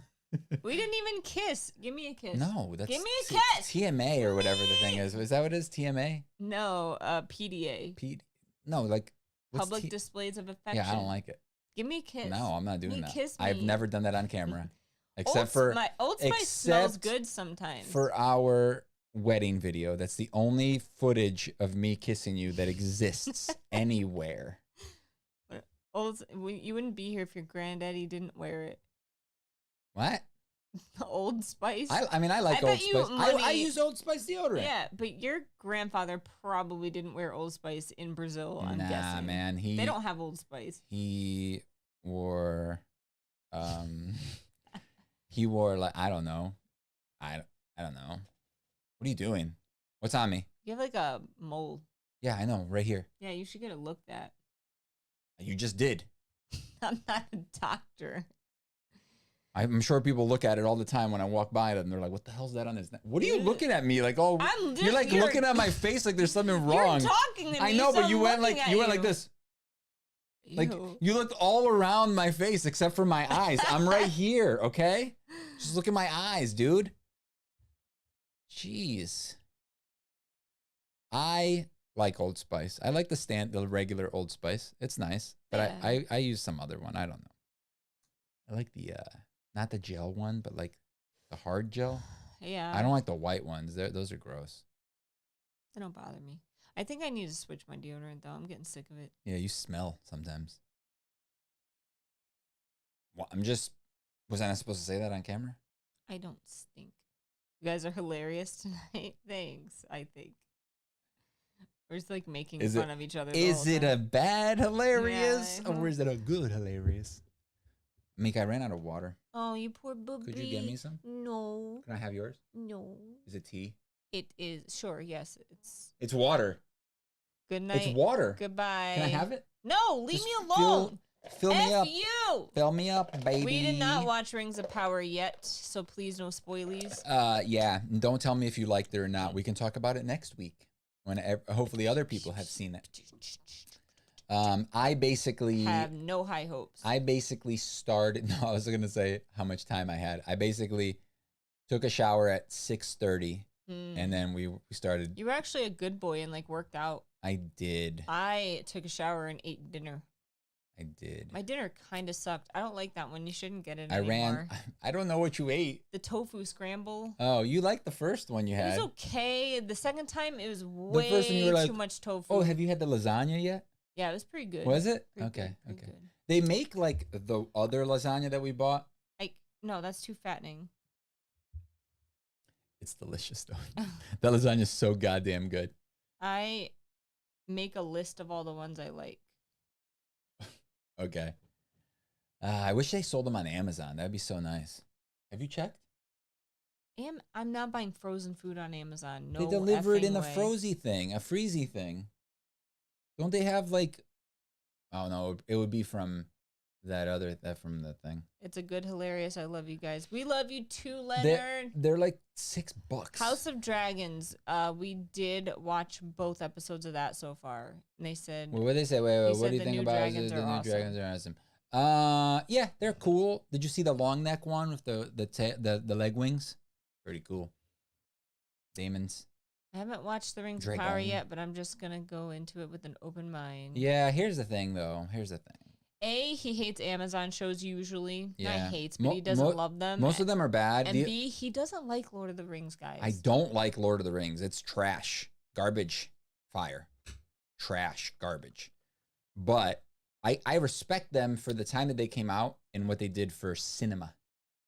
We didn't even kiss. Give me a kiss. No, that's Give me a kiss. TMA or whatever the thing is. Is that what it is? TMA? No, PDA. No, like what's Public displays of affection. Yeah, I don't like it. Give me a kiss. No, I'm not doing You that. kiss I've me. never done that on camera, Old except for Old Spice smells except good sometimes. for our wedding video. That's the only footage of me kissing you that exists anywhere. You wouldn't be here if your granddaddy didn't wear it. What? Old Spice. I mean, I like I Old bet you Spice. I money- use Old Spice deodorant. Yeah, but your grandfather probably didn't wear Old Spice in Brazil. I'm Nah, guessing. man. They don't have Old Spice. He wore, he wore like I don't know. I don't know. What are you doing? What's on me? You have like a mole. Yeah, I know. Right here. Yeah, you should get it looked at. You just did. I'm not a doctor. I'm sure people look at it all the time when I walk by them. They're like, "What the hell's that on his neck?" What are you looking at me like? Oh, you're like looking at my face like there's something wrong. You're talking to me. I know, so but you I'm went looking like at like this. Like Ew. you looked all around my face except for my eyes. I'm right here, okay? Just look at my eyes, dude. Jeez. I like Old Spice. I like the regular Old Spice. It's nice, but Yeah. I use some other one. I don't know. I like the not the gel one, but like the hard gel. Yeah. I don't like the white ones. Those are gross. They don't bother me. I think I need to switch my deodorant though. I'm getting sick of it. Yeah, you smell sometimes. Well, was I not supposed to say that on camera? I don't stink. You guys are hilarious tonight. Thanks, I think. We're just like making fun of each other. Is it a bad hilarious Yeah, or is it a good hilarious? Meek, I ran out of water. Oh, you poor booby. Could you get me some? No. Can I have yours? No. Is it tea? It is. Sure, yes. It's water. Good night. It's water. Goodbye. Can I have it? No, leave Just me alone. Fill me up. you. Fill me up, baby. We did not watch Rings of Power yet, so please no spoilies. Yeah. Don't tell me if you liked it or not. We can talk about it next week when hopefully other people have seen it. I basically have no high hopes. I basically started. No, I was gonna say how much time I had. I basically took a shower at 6:30, and then we started. You were actually a good boy and like worked out. I did. I took a shower and ate dinner. I did. My dinner kind of sucked. I don't like that one. You shouldn't get it I anymore. I don't know what you ate. The tofu scramble. Oh, you liked the first one you had. It was okay. The second time, it was way first one you were like, too much tofu. Oh, have you had the lasagna yet? Yeah, it was pretty good. Was it? Pretty Okay, good, okay. good. They make like the other lasagna that we bought. No, that's too fattening. It's delicious though. That lasagna is so goddamn good. I make a list of all the ones I like. Okay. I wish they sold them on Amazon. That'd be so nice. Have you checked? I'm not buying frozen food on Amazon. No, they deliver it in effing a way. frozy thing, a freezy thing. Don't they have like? Oh no, it would be from that from the thing. It's a good, hilarious. I love you guys. We love you too, Leonard. They're like $6. House of Dragons. We did watch both episodes of that so far, and they said. Well, what did they say? Wait. What do you think about it? The new awesome. dragons are awesome. Yeah, they're cool. Did you see the long neck one with the leg wings? Pretty cool. Daemons. I haven't watched The Rings of Power yet, but I'm just gonna go into it with an open mind. Yeah, here's the thing, though. A, he hates Amazon shows usually. Yeah. Not hates, but he doesn't love them. Most of them are bad. And B, he doesn't like Lord of the Rings, guys. I don't like Lord of the Rings. It's trash. Garbage. Fire. Trash. Garbage. But I respect them for the time that they came out and what they did for cinema.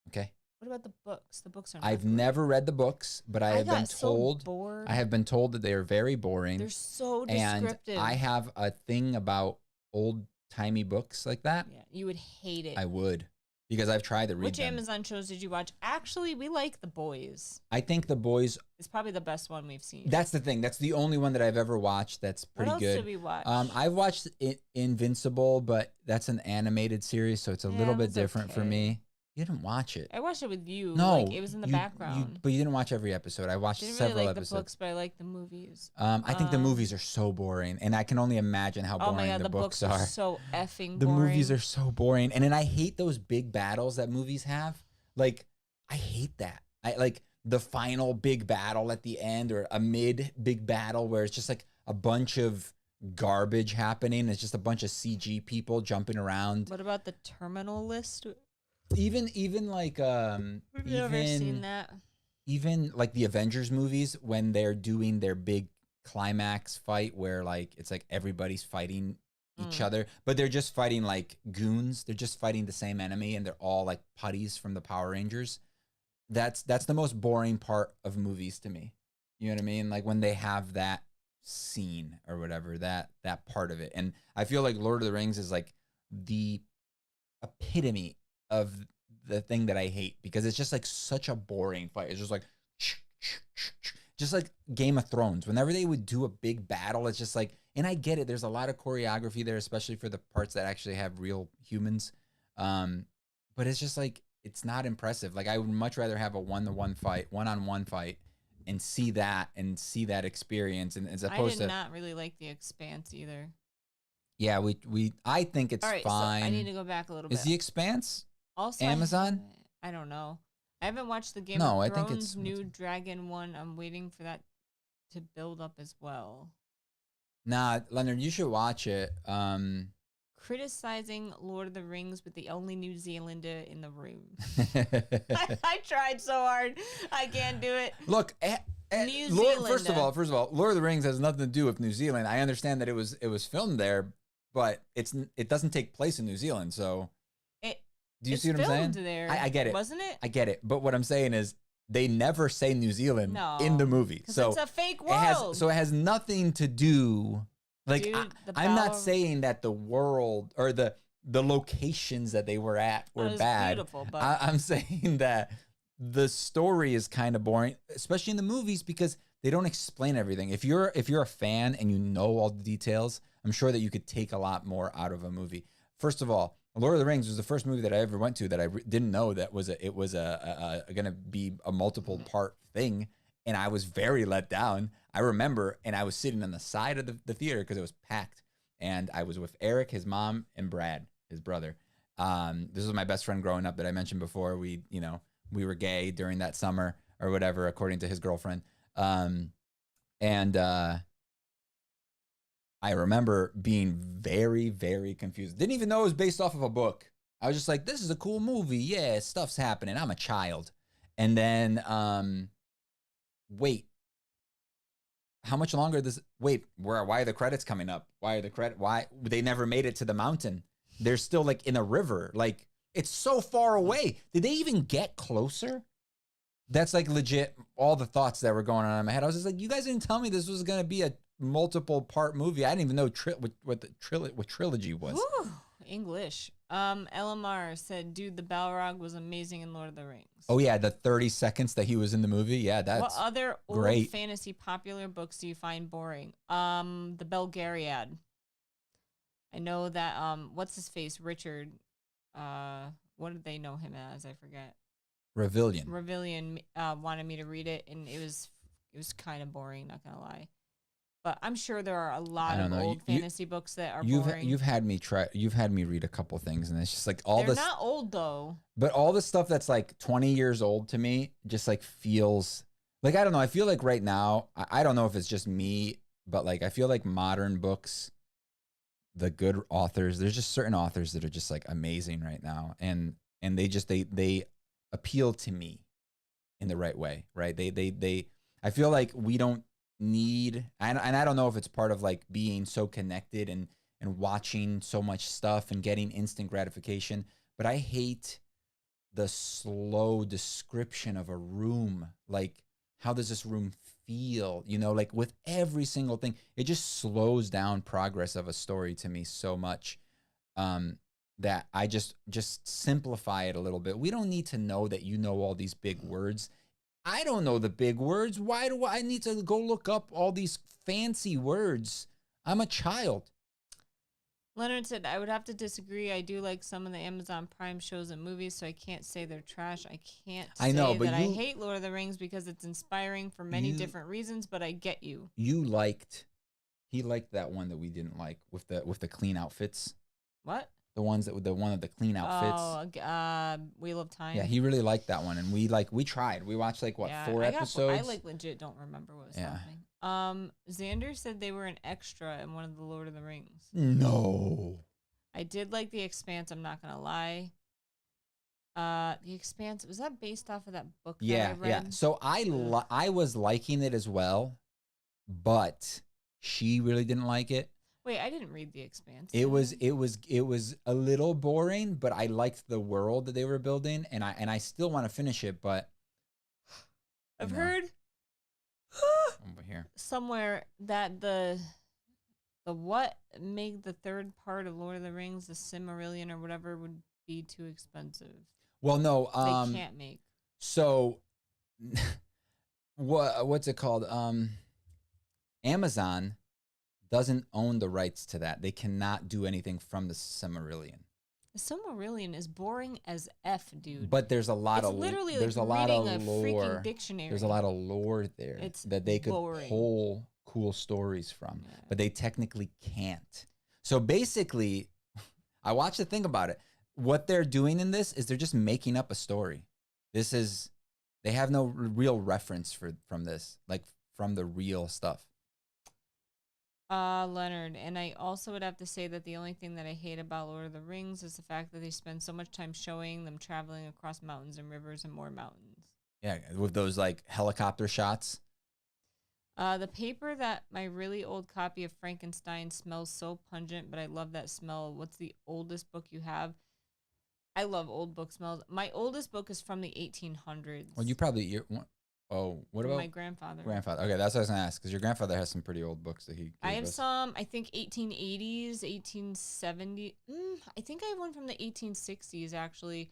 Okay? What about the books? The books are not I've good. never read the books, but I have been told so bored. I have been told that they are very boring. They're so descriptive. And I have a thing about old-timey books like that. Yeah, you would hate it. I would, because I've tried to read Which them. Amazon shows did you watch? Actually, we like The Boys. I think The Boys. It's probably the best one we've seen. That's the thing. That's the only one that I've ever watched that's pretty good. What else did we watch? I've watched Invincible, but that's an animated series, so it's a little bit different for me. You didn't watch it. I watched it with you. No, like, it was in the background. But you didn't watch every episode. I watched several really like episodes. The books, but I like the movies. I think the movies are so boring, and I can only imagine how boring oh my God, the books are. So effing boring. The movies are so boring, and then I hate those big battles that movies have. Like, I hate that. I like the final big battle at the end, or a mid big battle where it's just like a bunch of garbage happening. It's just a bunch of CG people jumping around. What about the Terminal List? Even like Have you ever seen that? Even like the Avengers movies, when they're doing their big climax fight where like it's like everybody's fighting each other, but they're just fighting like goons. They're just fighting the same enemy, and they're all like putties from the Power Rangers. That's the most boring part of movies to me. You know what I mean? Like when they have that scene or whatever, that part of it. And I feel like Lord of the Rings is like the epitome of the thing that I hate, because it's just like such a boring fight. It's just like Game of Thrones. Whenever they would do a big battle, it's just like, and I get it, there's a lot of choreography there, especially for the parts that actually have real humans. But it's just like, it's not impressive. Like I would much rather have a one-on-one fight and see that experience, and as opposed to. I did not really like The Expanse either. Yeah, I think it's fine. So I need to go back a little bit. Is The Expanse also Amazon? I don't know. I haven't watched the Game of Thrones I think it's new dragon one. I'm waiting for that to build up as well. Nah, Leonard, you should watch it. Criticizing Lord of the Rings with the only New Zealander in the room. I tried so hard. I can't do it. Look, first of all, Lord of the Rings has nothing to do with New Zealand. I understand that it was filmed there, but it doesn't take place in New Zealand. So, do you see what I'm saying? There, I get it, wasn't it? I get it. But what I'm saying is, they never say New Zealand in the movie, so it's a fake world. It has nothing to do. Like, Dude, I'm not saying that the world or the locations that they were at were bad. Beautiful, but I'm saying that the story is kind of boring, especially in the movies, because they don't explain everything. If you're a fan and you know all the details, I'm sure that you could take a lot more out of a movie. First of all, Lord of the Rings was the first movie that I ever went to that I didn't know that it was going to be a multiple part thing. And I was very let down. I remember, and I was sitting on the side of the theater because it was packed. and I was with Eric, his mom, and Brad, his brother. This was my best friend growing up that I mentioned before. We were gay during that summer or whatever, according to his girlfriend. And I remember being very, very confused. Didn't even know it was based off of a book. I was just like, this is a cool movie. Yeah, stuff's happening. I'm a child. And then, wait, how much longer why are the credits coming up? Why they never made it to the mountain? They're still like in a river. Like, it's so far away. Did they even get closer? That's like legit all the thoughts that were going on in my head. I was just like, you guys didn't tell me this was going to be a multiple part movie. I didn't even know what trilogy was. Whew, English. LMR said, dude, the Balrog was amazing in Lord of the Rings. Oh yeah, the 30 seconds that he was in the movie. Yeah, that's what other old great. fantasy popular books do you find boring? The Belgariad. I know that what's his face? Richard. What did they know him as? I forget. Revillion wanted me to read it, and it was kind of boring, not gonna lie. But I'm sure there are a lot of old fantasy books that are boring. You've had me read a couple things, and it's just like they're not old though. But all the stuff that's like 20 years old to me just like feels like, I don't know. I feel like right now, I don't know if it's just me, but like I feel like modern books, the good authors, there's just certain authors that are just like amazing right now, and they appeal to me in the right way, right? I feel like we don't need, and I don't know if it's part of like being so connected and watching so much stuff and getting instant gratification, but I hate the slow description of a room. Like, how does this room feel? You know, like with every single thing, it just slows down progress of a story to me so much. That I just simplify it a little bit. We don't need to know that you know all these big words. I don't know the big words. Why do I need to go look up all these fancy words? I'm a child. Leonard said, I would have to disagree. I do like some of the Amazon Prime shows and movies, so I can't say they're trash. I can't say that I hate Lord of the Rings because it's inspiring for many different reasons, but I get you. He liked that one that we didn't like with the clean outfits. What? The one of the clean outfits. Oh, Wheel of Time. Yeah, he really liked that one, and we tried. We watched like 4 episodes. I like legit don't remember what was happening. Xander said they were an extra in one of the Lord of the Rings. No. I did like The Expanse. I'm not gonna lie. The Expanse, was that based off of that book? Yeah, that I read? yeah. So I was liking it as well, but she really didn't like it. Wait, I didn't read The Expanse. It was a little boring, but I liked the world that they were building, and I still want to finish it, but I've heard over here somewhere that the what made the third part of Lord of the Rings, the Silmarillion or whatever, would be too expensive. Well, no, they can't make. So what's it called? Amazon doesn't own the rights to that. They cannot do anything from the Silmarillion. The Silmarillion is boring as F, dude. But there's a lot of literally there's like a lot of reading a lore. freaking dictionary. There's a lot of lore there that they could pull cool stories from, but they technically can't. So basically, I watched the thing about it. What they're doing in this is they're just making up a story. They have no real reference from this, like from the real stuff. Leonard, and I also would have to say that the only thing that I hate about Lord of the Rings is the fact that they spend so much time showing them traveling across mountains and rivers and more mountains. Yeah, with those like helicopter shots. The paper that my really old copy of Frankenstein smells so pungent, but I love that smell. What's the oldest book you have? I love old book smells. My oldest book is from the 1800s. Well, what about my grandfather? Okay, that's what I was gonna ask, because your grandfather has some pretty old books that he gave I have us. some, I think 1880s, 1870. I think I have one from the 1860s actually.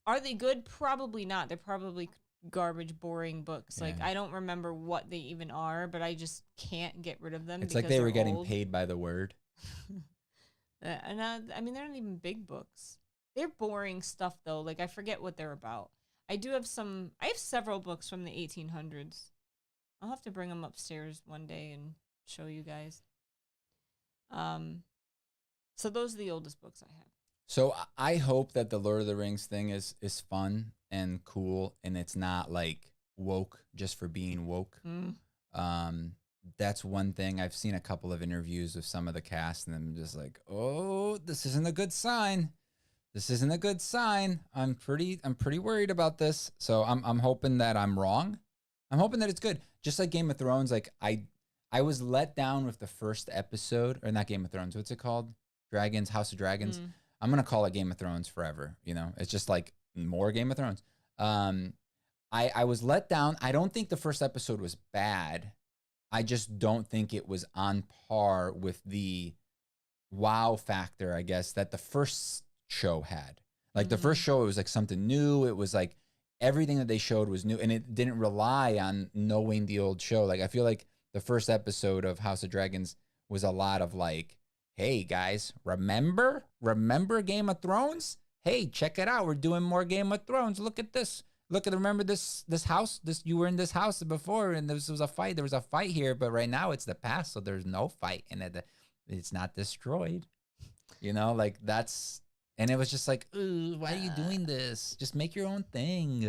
Are they good? Probably not. They're probably garbage, boring books. Yeah. Like, I don't remember what they even are, but I just can't get rid of them. It's like they were getting paid by the word. And I mean, they're not even big books. They're boring stuff though. Like, I forget what they're about. I have several books from the 1800s. I'll have to bring them upstairs one day and show you guys. So those are the oldest books I have. So I hope that the Lord of the Rings thing is fun and cool, and it's not like woke just for being woke. That's one thing. I've seen a couple of interviews with some of the cast, and I'm just like, oh, this isn't a good sign. This isn't a good sign. I'm pretty worried about this. So I'm hoping that I'm wrong. I'm hoping that it's good. Just like Game of Thrones, like I was let down with the first episode, or not Game of Thrones. What's it called? House of Dragons. I'm gonna call it Game of Thrones forever. You know, it's just like more Game of Thrones. I was let down. I don't think the first episode was bad. I just don't think it was on par with the wow factor, I guess, that the first show had. Like the first show, it was like something new. It was like everything that they showed was new, and it didn't rely on knowing the old show. Like I feel like the first episode of House of Dragons was a lot of like, hey guys, remember Game of Thrones? Hey, check it out. We're doing more Game of Thrones. Look at this. Remember this house? You were in this house before, and there was a fight. There was a fight here, but right now it's the past, so there's no fight, and it's not destroyed. You know, like that's, and it was just like, ooh, why are you doing this? Just make your own thing.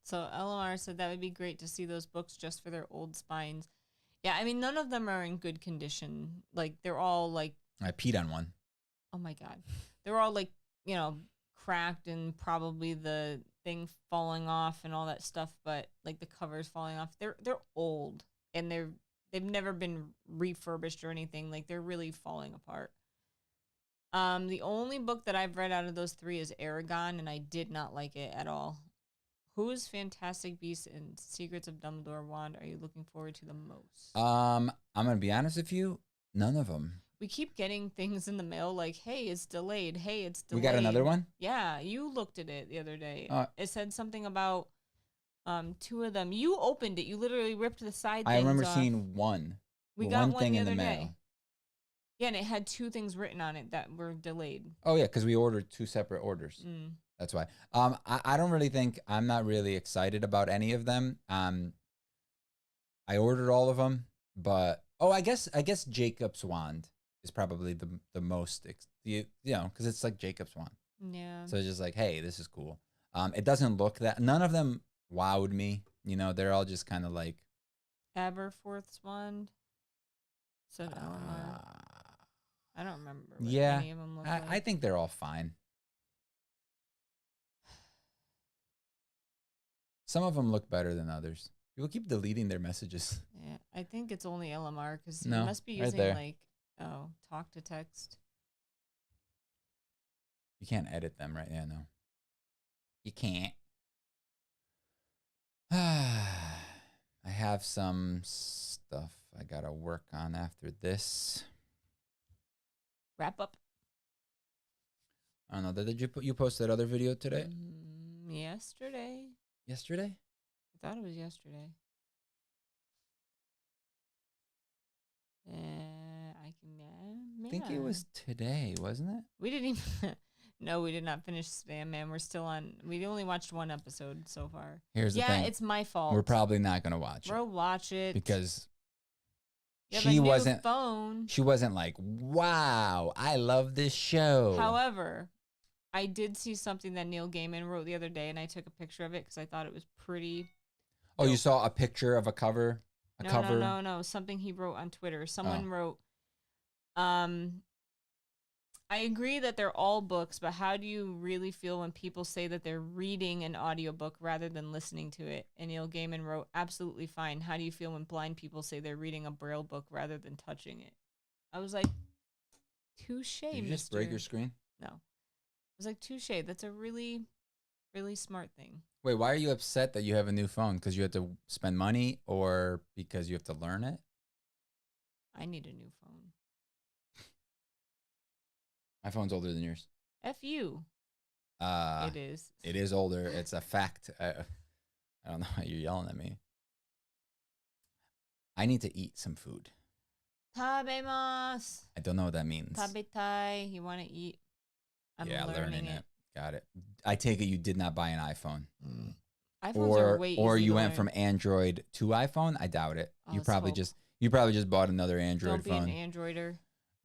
So LMR said that would be great to see those books just for their old spines. Yeah, I mean, none of them are in good condition. Like they're all like, I peed on one. oh my God, they're all like, you know, cracked and probably the thing falling off and all that stuff, but like the covers falling off. They're old, and they've never been refurbished or anything. Like they're really falling apart. The only book that I've read out of those three is Aragon, and I did not like it at all. Whose Fantastic Beasts and Secrets of Dumbledore Wand are you looking forward to the most? I'm gonna be honest with you, none of them. We keep getting things in the mail like, hey, it's delayed. Hey, it's delayed. We got another one? Yeah, you looked at it the other day. It said something about two of them. You opened it. You literally ripped the side things I remember off. seeing one. We got one the other day. Yeah, and it had two things written on it that were delayed. Oh, yeah, because we ordered two separate orders. That's why. I don't really think, I'm not really excited about any of them. I ordered all of them, but, I guess Jacob's Wand is probably the most, you know, because it's like Jacob's Wand. Yeah. So it's just like, hey, this is cool. It doesn't look that, none of them wowed me. You know, they're all just kind of like. Aberforth's Wand. So I don't remember what any of them look like. I think they're all fine. Some of them look better than others. People keep deleting their messages. Yeah, I think it's only LMR because he No, must be right using there. like, talk to text. You can't edit them, right? Yeah, no. You can't. I have some stuff I gotta work on after this. Wrap up. I don't know. Did you post that other video today? Yesterday. Yesterday? I thought it was yesterday. I think it was today, wasn't it? We didn't even. No, we did not finish Spam Man. We're still on. We only watched one episode so far. Here's the thing. Yeah, it's my fault. We're probably not gonna watch it. We'll watch it because she wasn't. Phone. She wasn't like, wow, I love this show. However, I did see something that Neil Gaiman wrote the other day, and I took a picture of it because I thought it was pretty. Oh, you saw a picture of a cover? No. Something he wrote on Twitter. Someone wrote, I agree that they're all books, but how do you really feel when people say that they're reading an audiobook rather than listening to it? And Neil Gaiman wrote, absolutely fine. How do you feel when blind people say they're reading a Braille book rather than touching it? I was like, touche, Did you just break your screen? No. I was like, touche. That's a really, really smart thing. Wait, why are you upset that you have a new phone? Because you have to spend money or because you have to learn it? I need a new phone. My phone's older than yours. F you. It is. It is older. It's a fact. I don't know why you're yelling at me. I need to eat some food. Tabemasu. I don't know what that means. Tabetai. You want to eat? I'm learning it. Got it. I take it you did not buy an iPhone. iPhones are way or easy you to went learn. from Android to iPhone. I doubt it. Oh, you let's probably hope. just bought another Android phone. Don't be an Androider.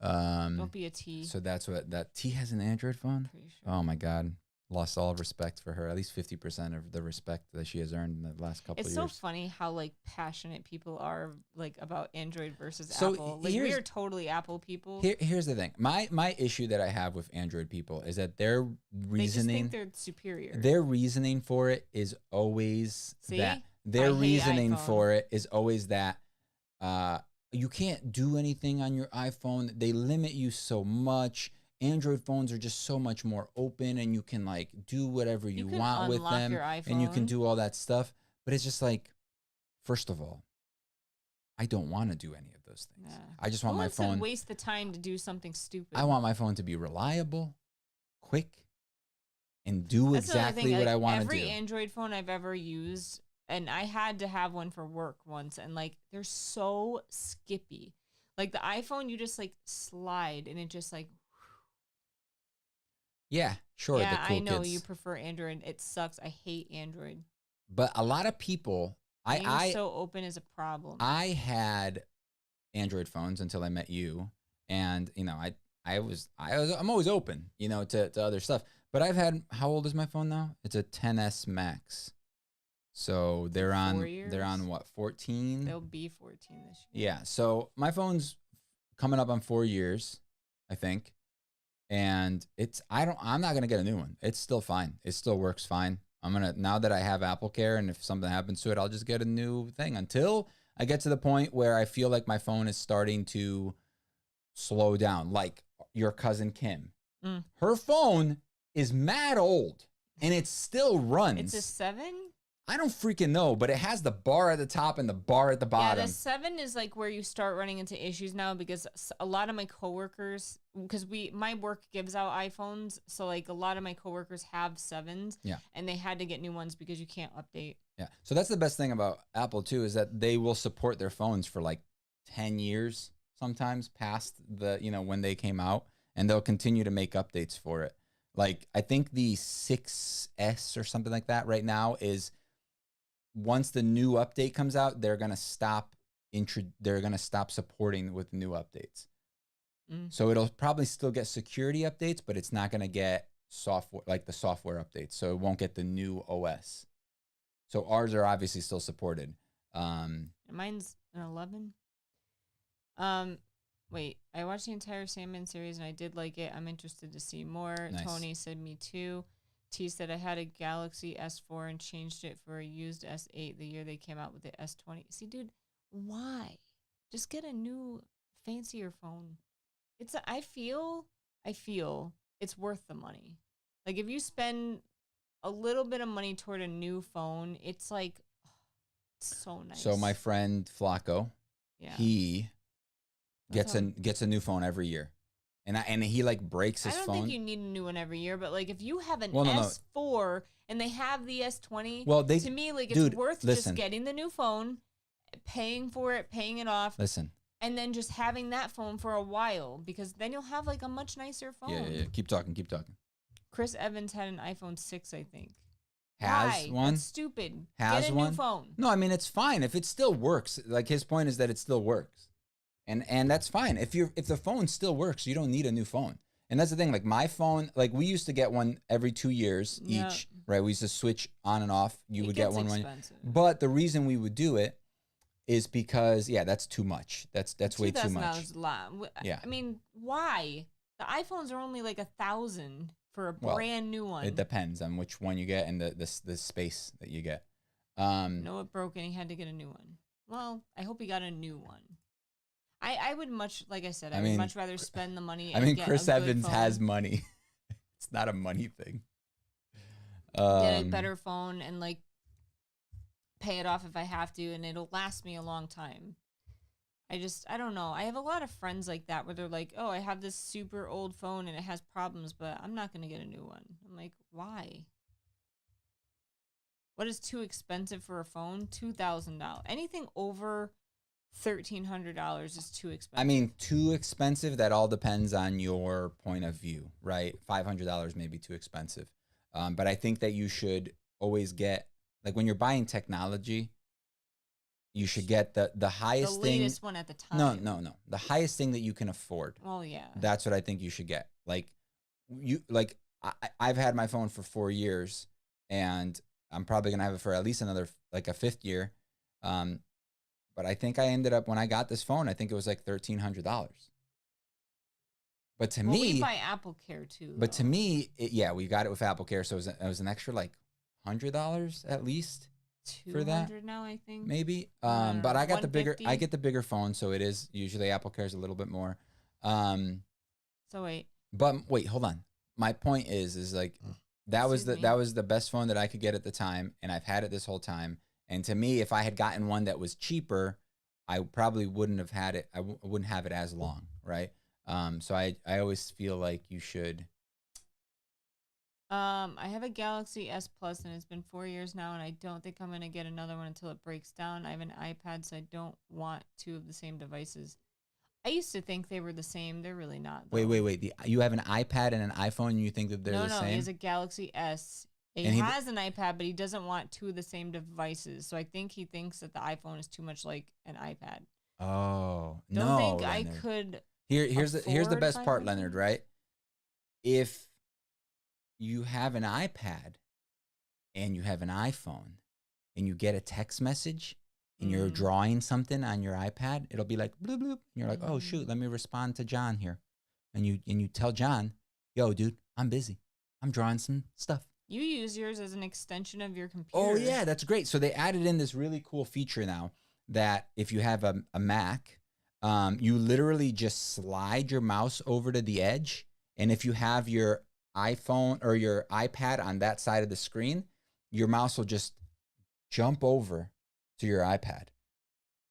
Don't be a T. So that's what that T has an Android phone. Pretty sure. Oh my God. Lost all respect for her. At least 50% of the respect that she has earned in the last couple of It's years. so funny how like passionate people are like about Android versus So Apple. Like we are totally Apple people. Here's the thing. My issue that I have with Android people is that their reasoning, they just think they're superior. their reasoning for it is always See? that. Their I hate reasoning iPhone. for it is always that you can't do anything on your iPhone. They limit you so much. Android phones are just so much more open, and you can like do whatever you can want with unlock them, your and you can iPhone. do all that stuff. But it's just like, first of all, I don't want to do any of those things. Yeah. I just want my phone. To waste the time to do something stupid. I want my phone to be reliable, quick, and do That's exactly what I want to do. Every Android phone I've ever used, and I had to have one for work once, and like they're so skippy. Like the iPhone, you just like slide, and it just like. Yeah, sure. Yeah, the cool I know kids. you prefer Android. It sucks. I hate Android. But a lot of people, Being so open is a problem. I had Android phones until I met you, and you know, I'm always open, you know, to other stuff. But I've had, how old is my phone now? It's a 10s Max. So they're on what, 14? They'll be 14 this year. Yeah. So my phone's coming up on 4 years, I think. And I'm not going to get a new one. It's still fine. It still works fine. Now that I have Apple Care, and if something happens to it, I'll just get a new thing until I get to the point where I feel like my phone is starting to slow down. Like your cousin Kim. Her phone is mad old and it still runs. It's a 7? I don't freaking know, but it has the bar at the top and the bar at the bottom. Yeah, the 7 is like where you start running into issues now, because a lot of my coworkers, because my work gives out iPhones, so like a lot of my coworkers have 7s. Yeah. And they had to get new ones because you can't update. Yeah. So that's the best thing about Apple too, is that they will support their phones for like 10 years sometimes past when they came out, and they'll continue to make updates for it. Like I think the 6S or something like that right now is, once the new update comes out, they're going to stop supporting with new updates. So it'll probably still get security updates, but it's not going to get software, like the software updates. So it won't get the new OS. So ours are obviously still supported. Mine's an 11. Wait, I watched the entire Sandman series and I did like it. I'm interested to see more. Nice. Tony said me too. T said I had a Galaxy S4 and changed it for a used S8 the year they came out with the S20. See, dude, why? Just get a new, fancier phone. I feel it's worth the money. Like if you spend a little bit of money toward a new phone, it's like so nice. So my friend Flacco, he gets a new phone every year. And he like breaks his phone. I don't think you need a new one every year, but like if you have an S4 and they have the S20, to me, like it's worth just getting the new phone, paying for it, paying it off. Listen. And then just having that phone for a while, because then you'll have like a much nicer phone. Yeah. Keep talking. Chris Evans had an iPhone 6, I think. Has Why? one? That's stupid. Has Get a one? new phone. No, I mean it's fine if it still works. Like his point is that it still works. And that's fine. If the phone still works, you don't need a new phone. And that's the thing. Like my phone, like we used to get one every 2 years each, right? We used to switch on and off. You would get one. But the reason we would do it is because that's too much. That's way too much. $2,000 is a lot. Yeah. I mean, why? The iPhones are only like $1,000 for a brand new one. It depends on which one you get and the space that you get. Noah broke and he had to get a new one. Well, I hope he got a new one. I would like I said, I would much rather spend the money. I mean, Chris Evans has money. It's not a money thing. Get a better phone and like pay it off if I have to, and it'll last me a long time. I don't know. I have a lot of friends like that where they're like, oh, I have this super old phone and it has problems, but I'm not going to get a new one. I'm like, why? What is too expensive for a phone? $2,000. Anything over $1,300 is too expensive. I mean, too expensive, that all depends on your point of view, right? $500 may be too expensive. But I think that you should always get, like when you're buying technology, you should get the The highest thing. latest one at the time. No. The highest thing that you can afford. Oh yeah. That's what I think you should get. Like I've had my phone for 4 years, and I'm probably gonna have it for at least another like a 5th year. But I think I ended up when I got this phone, I think it was like $1,300. But to me, we buy Apple Care too. But to though. me, we got it with Apple Care, so it was an extra like $100 at least for that. 200 now, I think. Maybe. don't But know, I got the bigger. I 150? get the bigger phone, so it is usually Apple Care is a little bit more. So wait. But wait, hold on. My point is like that was Excuse me. that was the best phone that I could get at the time, and I've had it this whole time. And to me, if I had gotten one that was cheaper, I probably wouldn't have had it. I wouldn't have it as long, right? So I always feel like you should. I have a Galaxy S Plus, and it's been 4 years now, and I don't think I'm gonna get another one until it breaks down. I have an iPad, so I don't want 2 of the same devices. I used to think they were the same. They're really not. Though. Wait. You have an iPad and an iPhone, and you think that they're the same? No. He has a Galaxy S. He has an iPad, but he doesn't want 2 of the same devices. So I think he thinks that the iPhone is too much like an iPad. Oh, Don't think I Leonard. could. Here's the best part, 500? Leonard. Right? If you have an iPad and you have an iPhone, and you get a text message, and you're drawing something on your iPad, it'll be like bloop bloop. And you're like, oh shoot, let me respond to John here, and you tell John, yo, dude, I'm busy. I'm drawing some stuff. You use yours as an extension of your computer. Oh yeah, that's great. So they added in this really cool feature now that if you have a Mac, you literally just slide your mouse over to the edge, and if you have your iPhone or your iPad on that side of the screen, your mouse will just jump over to your iPad,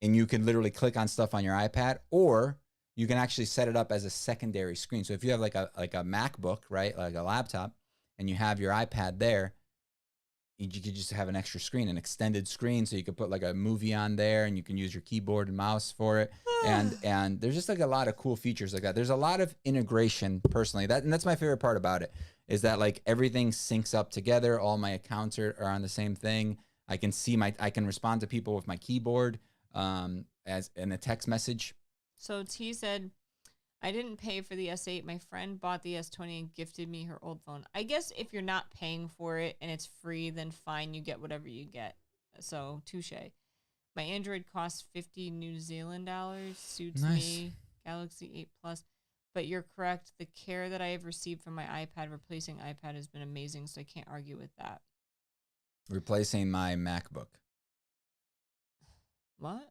and you can literally click on stuff on your iPad, or you can actually set it up as a secondary screen. So if you have like a MacBook, right, like a laptop, and you have your iPad there, you could just have an extra screen, an extended screen, so you could put like a movie on there, and you can use your keyboard and mouse for it. And there's just like a lot of cool features like that. There's a lot of integration personally. And that's my favorite part about it, is that like everything syncs up together. All my accounts are on the same thing. I can respond to people with my keyboard as in a text message. So T said, I didn't pay for the S8. My friend bought the S20 and gifted me her old phone. I guess if you're not paying for it and it's free, then fine, you get whatever you get. So touche. My Android costs 50 New Zealand dollars. Suits me. Galaxy 8 Plus. But you're correct. The care that I have received from my iPad, replacing iPad, has been amazing, so I can't argue with that. Replacing my MacBook. What?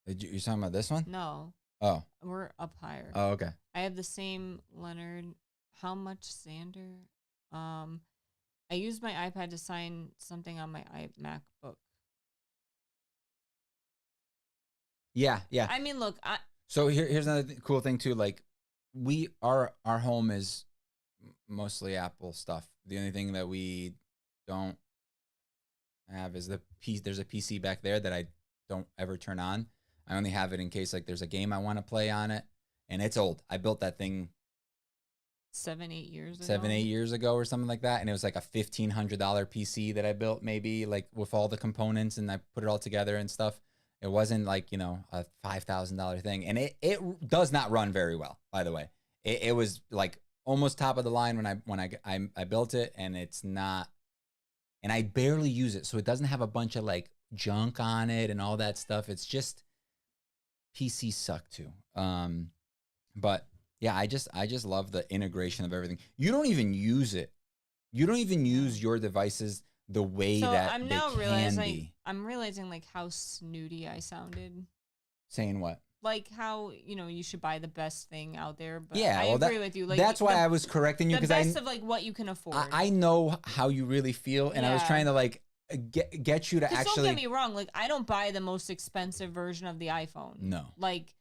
You're talking about this one? No. Oh. We're up higher. Oh, okay. I have the same, Leonard. How much, Sander? I used my iPad to sign something on my MacBook. Yeah. I mean, look. So here's another cool thing too. Like, our home is mostly Apple stuff. The only thing that we don't have is there's a PC back there that I don't ever turn on. I only have it in case like there's a game I want to play on it, and it's old. I built that thing 7-8 years ago. 7-8 years ago or something like that, and it was like a $1,500 PC that I built, maybe, like with all the components, and I put it all together and stuff. It wasn't like, a $5,000 thing, and it does not run very well, by the way. It was like almost top of the line when I built it, and it's not, and I barely use it, so it doesn't have a bunch of like junk on it and all that stuff. It's just PCs suck too. But yeah, I just love the integration of everything. You don't even use it. You don't even use your devices the way that I'm they now can realizing be. I'm realizing like how snooty I sounded. Saying what? Like how you should buy the best thing out there. But Yeah, I well, agree with you. Like that's why I was correcting you, the because best of like what you can afford. I know how you really feel, and I was Yeah. trying to like get you to actually. Don't get me wrong. Like I don't buy the most expensive version of the iPhone. No. Like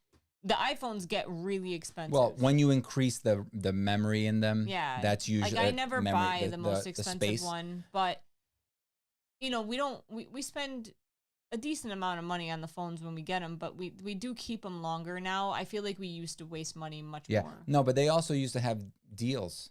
the iPhones get really expensive. Well, when you increase the memory in them, yeah, that's usually like I never memory, buy the most expensive space. one, but we spend a decent amount of money on the phones when we get them, but we do keep them longer now. I feel like we used to waste money much more. No, but they also used to have deals.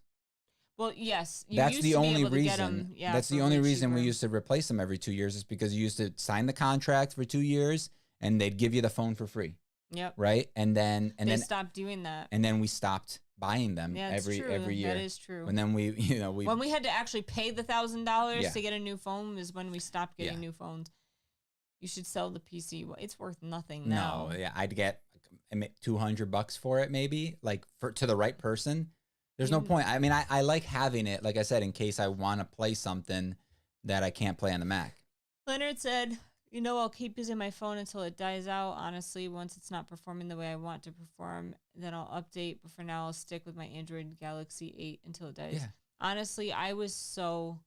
Well, yes, you That's used the to be only able to get reason. 'em, yeah, That's for the only way reason we cheaper. used to replace them every 2 years is because you used to sign the contract for 2 years and they'd give you the phone for free, Yep. right? They stopped doing that. and then we stopped buying them Yeah, it's every true. year. That is true. And then we, you know, When we had to actually pay the $1,000 Yeah. to get a new phone is when we stopped getting Yeah. new phones. You should sell the PC. It's worth nothing now. no, yeah, I'd get $200 for it maybe, like to the right person. There's no You- point. I mean, I like having it, like I said, in case I want to play something that I can't play on the Mac. Leonard said, I'll keep using my phone until it dies out. Honestly, once it's not performing the way I want to perform, then I'll update. But for now, I'll stick with my Android Galaxy 8 until it dies. Yeah. Honestly, I was so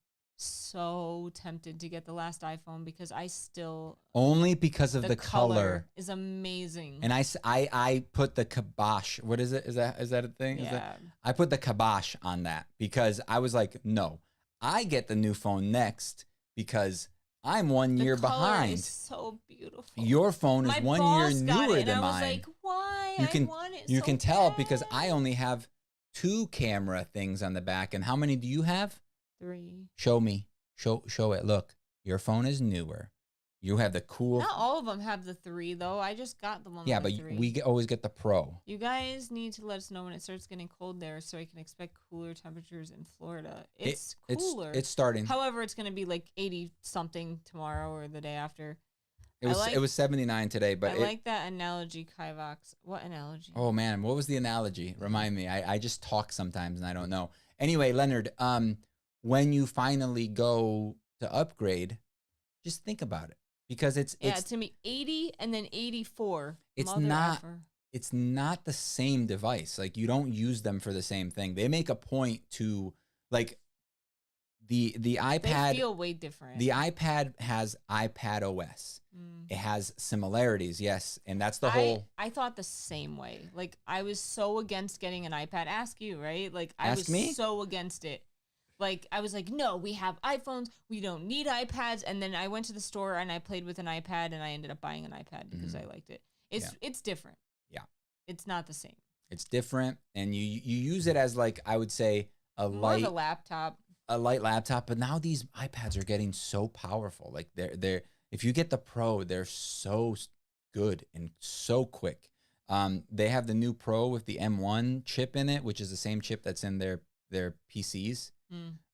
tempted to get the last iPhone because I still... Only because of the color. is amazing. And I put the kibosh. What is it? Is that a thing? Yeah. I put the kibosh on that because I was like, no, I get the new phone next because I'm 1 year the color behind. is so beautiful. Your phone is My 1 boss year got newer it, and than I was mine. like, why? You I want it you so can tell bad. because I only have 2 camera things on the back. And how many do you have? 3. Show me. Show it. Look, your phone is newer. You have the cool. Not all of them have the 3 though. I just got the one. Yeah, with but the 3. we always get the Pro. You guys need to let us know when it starts getting cold there, so I can expect cooler temperatures in Florida. It's cooler. It's starting. However, it's going to be like 80 something tomorrow or the day after. It was 79 today, but I like that analogy, Kivox. What analogy? oh man, what was the analogy? Remind me. I just talk sometimes and I don't know. Anyway, Leonard, when you finally go to upgrade, just think about it because it's to me 80 and then 84. It's Mother not effer. it's not the same device. Like you don't use them for the same thing. They make a point to like the iPad. They feel way different. The iPad has iPad OS. It has similarities, yes, and that's the whole. I thought the same way. Like I was so against getting an iPad. Ask you, right? Like I Ask was me? so against it. Like I was like, no, we have iPhones. We don't need iPads. And then I went to the store and I played with an iPad and I ended up buying an iPad because I liked it. It's different. Yeah, it's not the same. It's different, and you use it as like I would say a More of a laptop. A light laptop. But now these iPads are getting so powerful. Like they're if you get the Pro, they're so good and so quick. They have the new Pro with the M1 chip in it, which is the same chip that's in their PCs.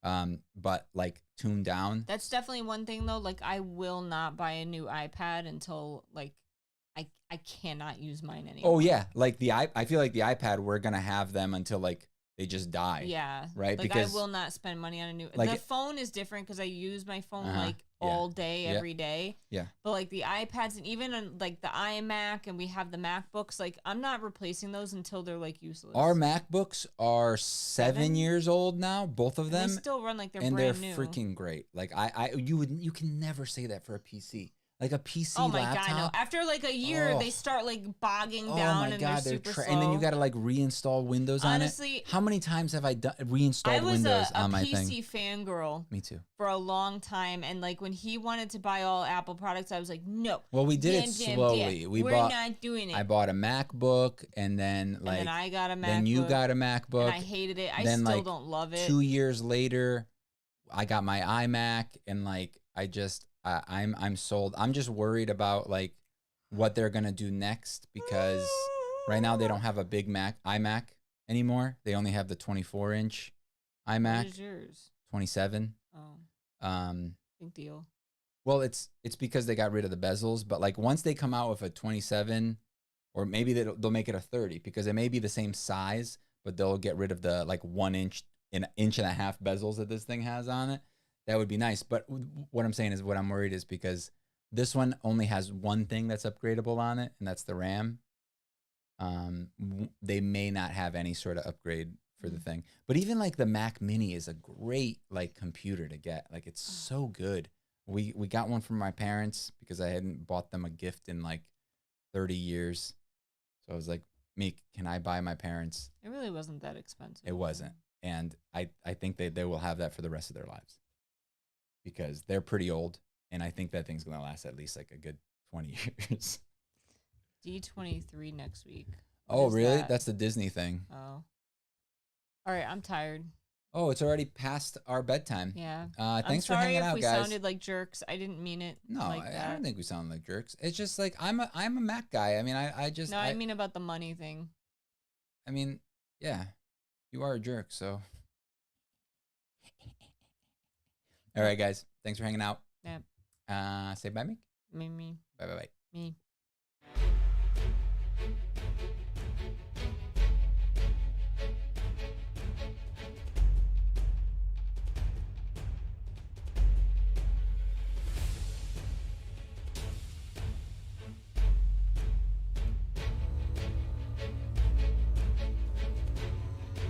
But like tuned down. That's definitely one thing though. Like I will not buy a new iPad until like I cannot use mine anymore. Oh yeah, like I feel like the iPad we're gonna have them until like they just die. Yeah, right. Like because I will not spend money on a new. Like the phone is different because I use my phone like yeah. all day, every day. Yeah. But like the iPads and even on, like the iMac and we have the MacBooks. Like I'm not replacing those until they're like useless. Our MacBooks are 7 years old now, both of them. And they still run like they're and brand they're new. freaking great. Like you can never say that for a PC. Like a PC oh my laptop. God, no. After like a year, they start like bogging down and they're super slow. And then you got to like reinstall Windows Honestly, on it. How many times have I reinstalled Windows on my thing? I was a PC fangirl. Me too. For a long time, and like when he wanted to buy all Apple products, I was like, no. Well, we did it slowly. We're not doing it. I bought a MacBook, and then like. And then I got a MacBook. Then you got a MacBook. And I hated it. I then, still like, don't love it. 2 years later, I got my iMac, and like I'm sold. I'm just worried about like what they're gonna do next because right now they don't have a big iMac anymore. They only have the 24-inch iMac. What is yours? 27. Oh. Big deal. Well, it's because they got rid of the bezels, but like once they come out with a 27, or maybe they'll make it a 30 because it may be the same size, but they'll get rid of the like 1 inch and inch and a half bezels that this thing has on it. That would be nice. But what I'm saying is what I'm worried is because this one only has one thing that's upgradable on it, and that's the RAM. They may not have any sort of upgrade for the thing. But even like the Mac Mini is a great like computer to get. Like it's so good. We got one from my parents because I hadn't bought them a gift in like 30 years. So I was like, Meek, can I buy my parents? It really wasn't that expensive. It wasn't. And I think they will have that for the rest of their lives. Because they're pretty old, and I think that thing's going to last at least like a good 20 years. D23 next week. Oh, really? That's the Disney thing. Oh. All right, I'm tired. Oh, it's already past our bedtime. Yeah. Thanks for I'm sorry hanging if out, we guys. sounded like jerks. I didn't mean it No, like I that. don't think we sound like jerks. It's just like I'm a Mac guy. I mean, No, I mean about the money thing. I mean, yeah, you are a jerk. So, all right, guys. Thanks for hanging out. Yeah. Say bye, Mick. Me. Bye, bye, bye. Me.